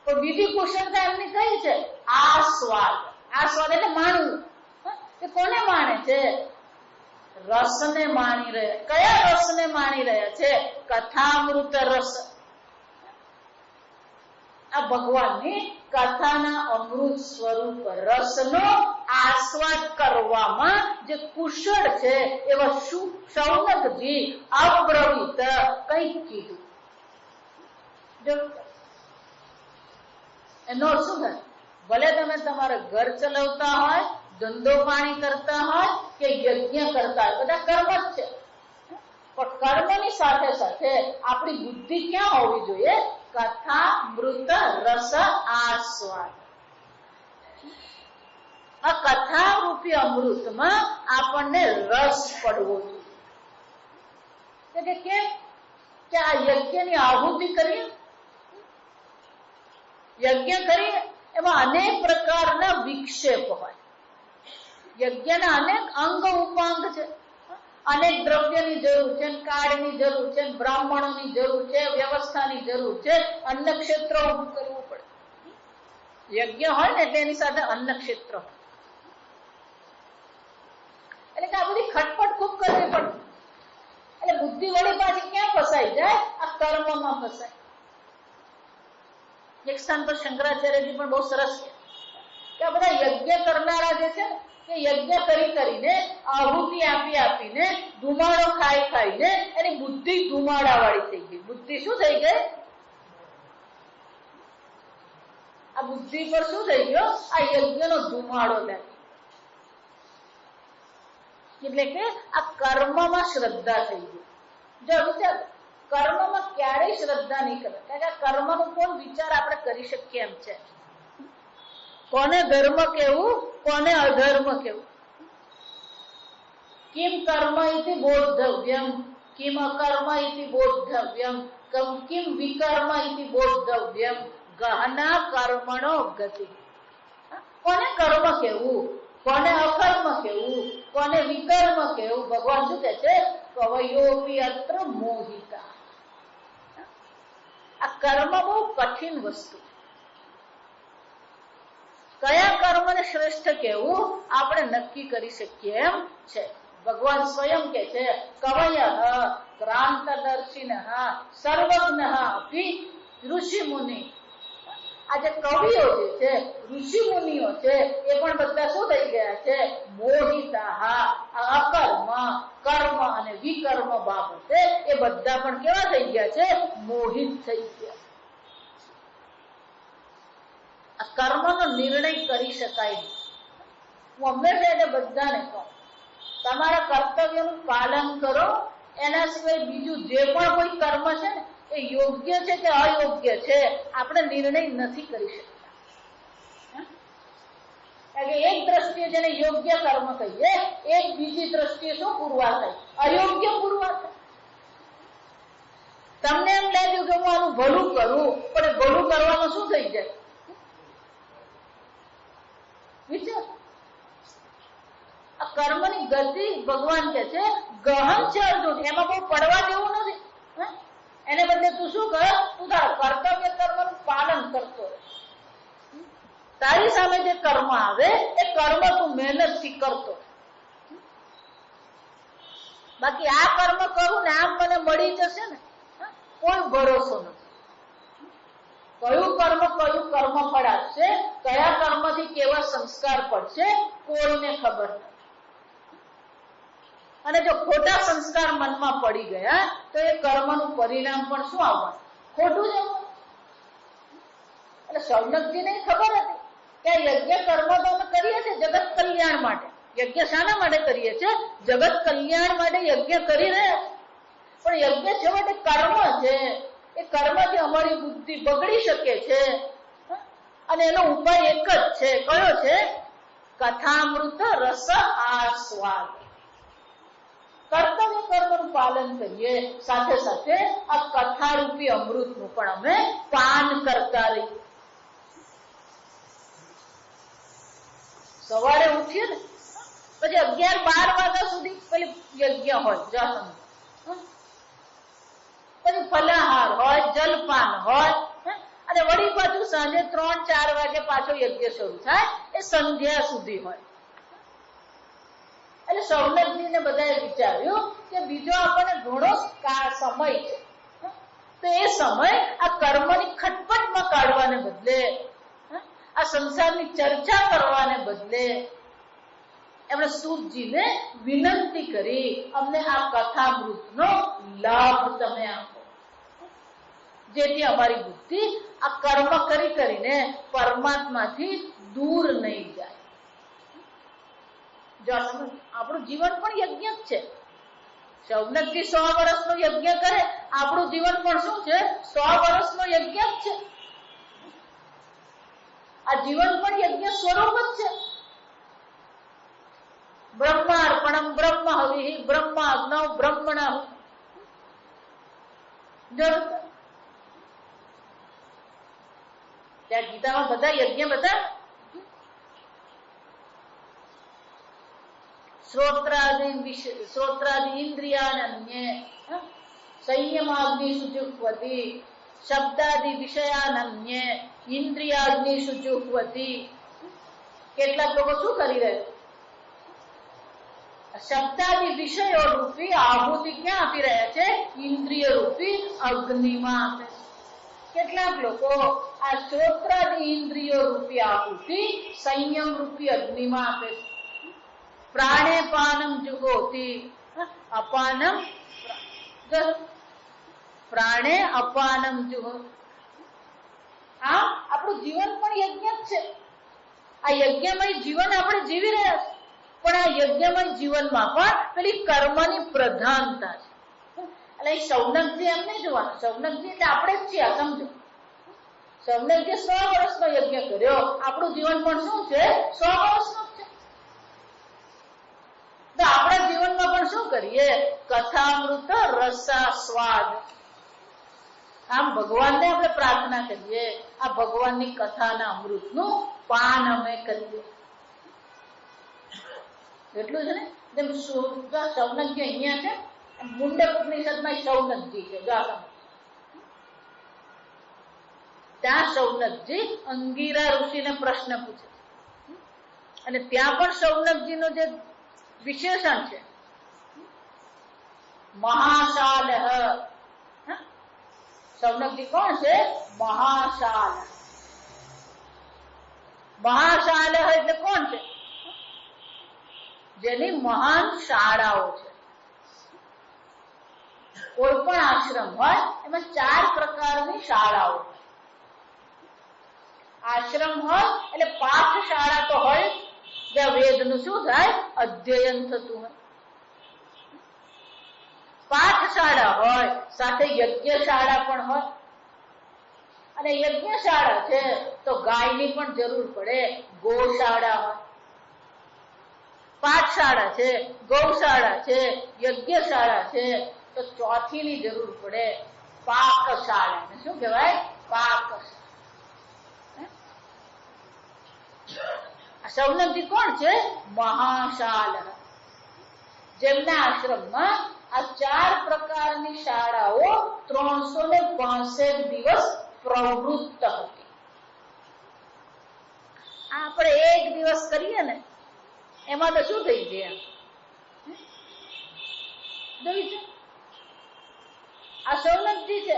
તો બીજી કુશળતા એમની કઈ છે? આસ્વાદ. આસ્વાદ એટલે માણવું. એ કોને માણે છે? રસને માણી રહ્યા. કયા રસને માણી રહ્યા છે? કથામૃત રસ. આ ભગવાનની કથાના અમૃત સ્વરૂપ રસનો આસ્વાદ કરવામાં જે કુશળ છે એવા શૌનકજી અબ્રવીત કંઈક કીધું. એનો શું થાય? ભલે તમે તમારા ઘર ચલાવતા હોય, ધંધો પાણી કરતા હોય કે યજ્ઞ કરતા હોય, બધા કર્મ જ છે. પણ કર્મની સાથે સાથે આપણી બુદ્ધિ ક્યાં હોવી જોઈએ? કથા મૃત રસ આસ્વાદ. આ કથા રૂપી અમૃતમાં આપણને રસ પડવો જોઈએ. કેમ કે આ યજ્ઞની આહુતિ કરીએ, યજ્ઞ કરીએ એમાં અનેક પ્રકારના વિક્ષેપ હોય. યજ્ઞના અનેક અંગ ઉપાંગ છે. અનેક દ્રવ્યની જરૂર છે, કાળની જરૂર છે, બ્રાહ્મણોની જરૂર છે, વ્યવસ્થાની જરૂર છે, અન્ન ક્ષેત્ર ઉભું કરવું પડે. યજ્ઞ હોય ને તેની સાથે અન્ન ક્ષેત્ર હોય. એટલે કે આ બધી ખટપટ ખૂબ કરવી પડે. એટલે બુદ્ધિ વળી પાછી ક્યાં ફસાઈ જાય? આ કર્મમાં ફસાય. એક સ્થાન પર શંકરાચાર્યજી પણ બહુ સરસ કે આ બધા યજ્ઞ કરનારા જે છે કે યજ્ઞ કરીને આહુતિ આપીને ધુમાડો ખાઈને એની બુદ્ધિ ધુમાડા વાળી થઈ ગઈ. બુદ્ધિ શું થઈ ગઈ? આ બુદ્ધિ પર શું થઈ ગયો? આ યજ્ઞનો ધુમાડો લાગી. એટલે કે આ કર્મમાં શ્રદ્ધા થઈ ગઈ. જો વિચાર, કર્મમાં ક્યારેય શ્રદ્ધા નહીં કરે, કારણ કે કર્મનો કોણ વિચાર આપણે કરી શકીએ એમ છે. કોને ધર્મ કેવું, કોને અધર્મ કેવું. કિમ કર્મ ઇતિ બોધવ્યમ, કિમ અકર્મ ઇતિ બોધવ્યમ, કિમ વિકર્મ ઇતિ બોધવ્યમ, ગહના કર્મણો ગતિ. કોને કર્મ કેવું, કોને અકર્મ કેવું, કોને વિકર્મ કેવું. ભગવાન શું કહે છે? કવયોપી અત્ર મોહિતા. આ કર્મ બહુ કઠિન વસ્તુ. કયા કર્મને શ્રેષ્ઠ કેવું આપણે નક્કી કરી શકીએ એમ છે. ભગવાન સ્વયં કે છે કવય ક્રાંતદર્શિન સર્વજ્ઞ અપી ઋષિ મુનિ. આ જે કવિઓ જે છે, ઋષિ મુનિઓ છે, એ પણ બધા શું થઈ ગયા છે? મોહિતા. અકર્મ, કર્મ અને વિકર્મ બાબતે એ બધા પણ કેવા થઈ ગયા છે? મોહિત થઈ ગયા. કર્મનો નિર્ણય કરી શકાય નહીં. હું હંમેશા એને બધાને કહું, તમારા કર્તવ્યનું પાલન કરો. એના સિવાય બીજું જે પણ કોઈ કર્મ છે ને એ યોગ્ય છે કે અયોગ્ય છે આપણે નિર્ણય નથી કરી શકતા. કારણ કે એક દ્રષ્ટિએ જેને યોગ્ય કર્મ કહીએ, એક બીજી દ્રષ્ટિએ શું પુરવાર થાય? અયોગ્ય પુરવાર થાય. તમને એમ લાગ્યું કે હું આનું ભલું કરું, પણ ભલું કરવામાં શું થઈ જાય? વિચાર. આ કર્મની ગતિ ભગવાન કે છે ગહન છે અર્જુન, એમાં બહુ પડવા જેવું નથી. એને બદલે તું શું કર? તું તારા કર્તવ્ય કર્મનું પાલન કરતો. તારી સામે જે કર્મ આવે એ કર્મ તું મહેનતથી કરતો. બાકી આ કર્મ કરું ને આમ મને મળી જશે ને, કોઈ ભરોસો નથી. કયું કર્મ ફળ આપશે, કયા કર્મથી કેવા સંસ્કાર પડશે, કોઈને ખબર નથી. અને જો ખોટા સંસ્કાર મનમાં પડી ગયા તો એ કર્મનું પરિણામ પણ શું આવવાનું? ખોટું જ આવવાનું. એટલે સૌનકજીને ખબર હતી કે યજ્ઞ કર્મ તો અમે કરીએ છીએ જગત કલ્યાણ માટે. યજ્ઞ શાના માટે કરીએ છીએ? જગત કલ્યાણ માટે યજ્ઞ કરી રહ્યા. પણ યજ્ઞ છેવટે કર્મ છે. એ કર્મથી અમારી બુદ્ધિ બગડી શકે છે અને એનો ઉપાય એક જ છે. કયો છે? કથામૃત રસ આસ્વાદ. કર્તવ્ય કર્મનું પાલન કરીએ, સાથે સાથે આ કથારૂપી અમૃતનું પણ અમે પાન કરતા રહીએ. સવારે ઉઠીએ ને પછી 11-12 વાગ્યા સુધી પેલી યજ્ઞ હોય, જસમ, પછી ફલાહાર હોય, જલપાન હોય, અને વળી પાછું સાંજે 3-4 વાગે પાછો યજ્ઞ શરૂ થાય. એ સંધ્યા સુધી હોય. એટલે સૌનકજીને બધાએ વિચાર્યું કે બીજો આપણને ઘણો સમય છે, તો એ સમય આ કર્મની ખટપટમાં કાઢવાને બદલે, આ સંસારની ચર્ચા કરવાને બદલે એમણે સૂતજીને વિનંતી કરી, અમને આ કથામૃતનો લાભ તમે આપો, જેથી અમારી બુદ્ધિ આ કર્મ કરીને પરમાત્માથી દૂર નહીં જાય. જો આપણું જીવન પણ યજ્ઞ જ છે. શૌનકજી 100 વર્ષનો યજ્ઞ કરે, આપણું જીવન પણ શું છે? 100 વર્ષનો યજ્ઞ જ છે. આ જીવન પણ યજ્ઞ સ્વરૂપ જ છે. બ્રહ્માર્પણમ બ્રહ્મ હવિ બ્રહ્માગ્નૌ બ્રહ્મણા. ત્યાં ગીતામાં બધા યજ્ઞ બધા શ્રોત્રાદિ ઇન્દ્રિયાનન્ય સંયમાગ્નિ સુજુહ્વતિ શબ્દાદિ વિષયાનન્ય ઇન્દ્રિયાગ્નિ સુજુહ્વતિ. કેટલાક લોકો શું કરી રહ્યા? શબ્દાદિ વિષયો રૂપી આહુતિ ક્યાં આપી રહ્યા છે? ઇન્દ્રિય રૂપી અગ્નિમાં આપે. કેટલાક લોકો આ શ્રોત્રાદિ ઇન્દ્રિયો રૂપી આહુતિ સંયમ રૂપી અગ્નિમાં આપે છે. પ્રાણે પાનમ જુગોતિ અપાનમ પ્રાણે અપાનમ જુગો. આ આપણું જીવન પણ યજ્ઞ જ છે. આ યજ્ઞમય જીવન આપણે જીવી રહ્યા છીએ, પણ આ યજ્ઞમય જીવનમાં પણ પેલી કર્મની પ્રધાનતા છે. એટલે એ સૌનકજી એમ નહીં જોવાનું. સૌનકજી એટલે આપણે જ છીએ, સમજો. શૌનકજીએ 100 વર્ષનો યજ્ઞ કર્યો. આપણું જીવન પણ શું છે? 100 વર્ષનું જ છે. તો આપણા જીવનમાં પણ શું કરીએ? કથામૃત રસાસ્વાદ. આમ ભગવાનને આપણે પ્રાર્થના કરીએ, આ ભગવાનની કથાના અમૃતનું પાન અમે કરીએ. એટલું છે ને. જેમ શૌનકજી અહીંયા છે, મુંડક ઉપનિષદમાં શૌનકજી છે. ત્યાં શૌનકજી અંગીરા ઋષિને પ્રશ્ન પૂછે અને ત્યાં પણ શૌનકજીનું જે વિશેષણ છે મહાશાલ. શૌનકજી કોણ છે? મહાશાલ. મહાશાલ એટલે કોણ છે? જેની મહાન શાળાઓ છે. કોઈ પણ આશ્રમ હોય એમાં 4 પ્રકારની શાળાઓ. આશ્રમ હોય એટલે પાઠશાળા તો હોય, જ્યાં વેદનું શું થાય? અધ્યયન થતું હોય. પાઠશાળા હોય સાથે યજ્ઞશાળા પણ હોય. અને યજ્ઞશાળા છે તો ગાયની પણ જરૂર પડે, ગોશાળા હોય. પાઠશાળા છે, ગૌશાળા છે, યજ્ઞશાળા છે તો ચોથીની જરૂર પડે, પાકશાળા. શું કહેવાય? પાકશાળા. શૌનકજી કોણ છે? મહાશાલ. જેમના આશ્રમમાં આ 4 પ્રકારની શાળાઓ 365 દિવસ પ્રવૃત્ત હતી. આપણે એક દિવસ કરીએ ને એમાં તો શું થઈ જાય? જોઈ છે આ શૌનકજી છે.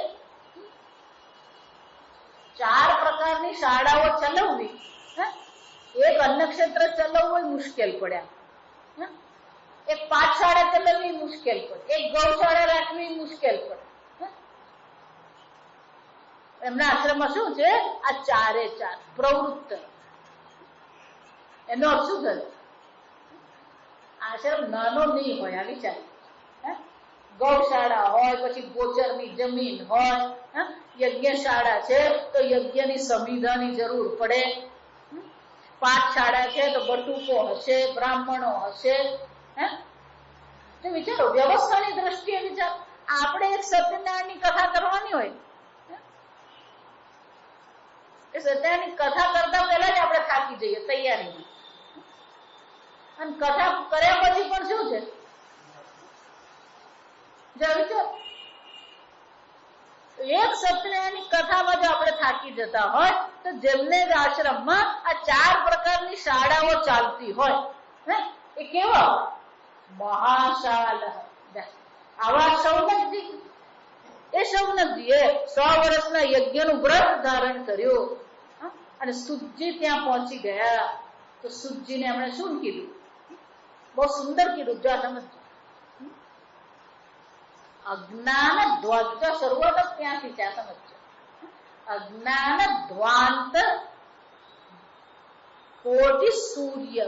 4 પ્રકારની શાળાઓ ચલાવવી, એક અન્નક્ષેત્ર ચલાવવું મુશ્કેલ પડ્યા, એક પાઠશાળા ચલાવવી મુશ્કેલ પડે, એક ગૌશાળા રાખવી મુશ્કેલ પડે. એમના આશ્રમમાં શું છે? આ 4 પ્રવૃત્ત. એનો અર્થ શું થશે? આશ્રમ નાનો નહીં હોય. આ વિચાર. ગૌશાળા હોય, પછી ગોચરની જમીન હોય, યજ્ઞશાળા છે તો યજ્ઞની સંવિધાની જરૂર પડે, પાઠશાળા છે તો બટુકો હશે, બ્રાહ્મણો હશે. તો વિચારો, વ્યવસ્થાની દ્રષ્ટિએ વિચાર. આપણે એક સત્યનારાયણની કથા કરવાની હોય, એ સત્યનારાયણની કથા કરતા પહેલા જ આપણે થાકી જઈએ તૈયારીમાં. અને કથા કર્યા પછી પણ શું છે? એક સત્યનારાયણની કથામાં જો આપણે થાકી જતા હોય તો જેમને આશ્રમમાં આ 4 પ્રકારની શાળાઓ ચાલતી હોય એ કેવા? મહાશાલ. આવા શૌનકજી. એ શૌનકજીએ 100 વર્ષના યજ્ઞનું વ્રત ધારણ કર્યું અને સુતજી ત્યાં પહોંચી ગયા. તો સુતજીને એમણે શું કીધું? બહુ સુંદર કીધું. જો સમજ. અજ્ઞાન ધ્વજ શરૂઆત જ ત્યાંથી છે. સમજો. અજ્ઞાન ધ્વાંત કોટિ સૂર્ય.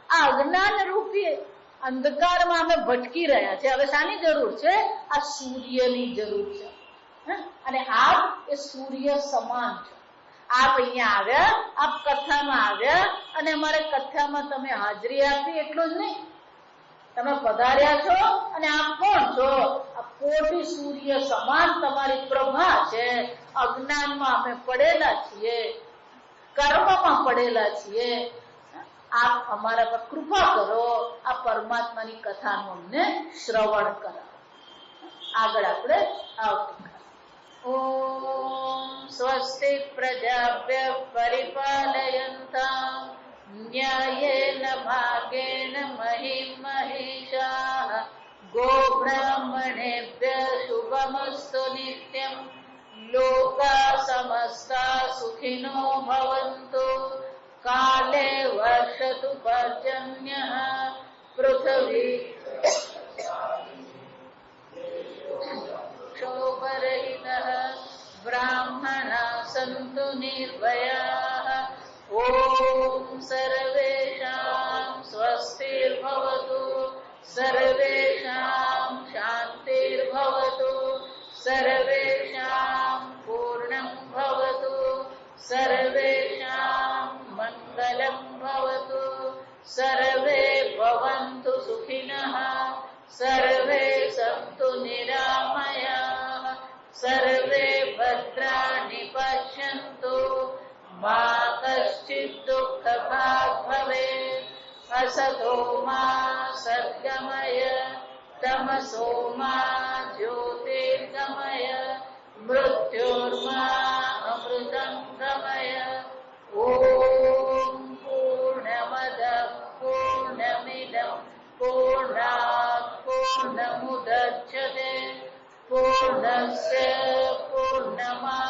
આ અજ્ઞાન રૂપી અંધકારમાં અમે ભટકી રહ્યા છે. હવે શાની જરૂર છે? આ સૂર્યની જરૂર છે. અને આપ એ સૂર્ય સમાન છે. આપ અહીંયા આવ્યા, આપ કથામાં આવ્યા અને અમારે કથામાં તમે હાજરી આપી, એટલું જ નહીં, તમે પધાર્યા છો અને આપ કોણ છો? આ કોટી સૂર્ય સમાન તમારી પ્રભા છે. અજ્ઞાનમાં અમે પડેલા છીએ, કર્મમાં પડેલા છીએ. આપ અમારા પર કૃપા કરો, આ પરમાત્માની કથાનું અમને શ્રવણ કરાવો. આગળ આપણે આવતીકાલ. ઓમ સ્વસ્તિ પ્રજાભ્ય પરિપાલયન્તામ ન્યાયેન ભાગેન મહિમ મહિષાઃ ગોબ્રાહ્મણેભ્ય શુભમસ્તુ નિત્યં લોકા સમસ્તા સુખિનો ભવન્તુ કાલે વર્ષતુ પર્જન્યઃ પૃથ્વી ક્ષોભરહિતઃ બ્રાહ્મણા સन्तु નિર્ભયાઃ. ઓમ સર્વેષાં સ્વસ્તિર્ભવતુ, સર્વેષાં શાંતિર્ભવતુ, સર્વેષાં પૂર્ણં ભવતુ. सन्तु निरामयाः सर्वे भद्राणि पश्यन्तु मा कश्चित् दुःखभाग् भवेत् असतो मा सद्गमय तमसो मा ज्योतिर्गमय मृत्योर्मा अमृतं गमय ॐ पूर्णमदः पूर्णमिदं पूर्णात् पूर्णमुदच्यते पूर्णस्य पूर्णमादाय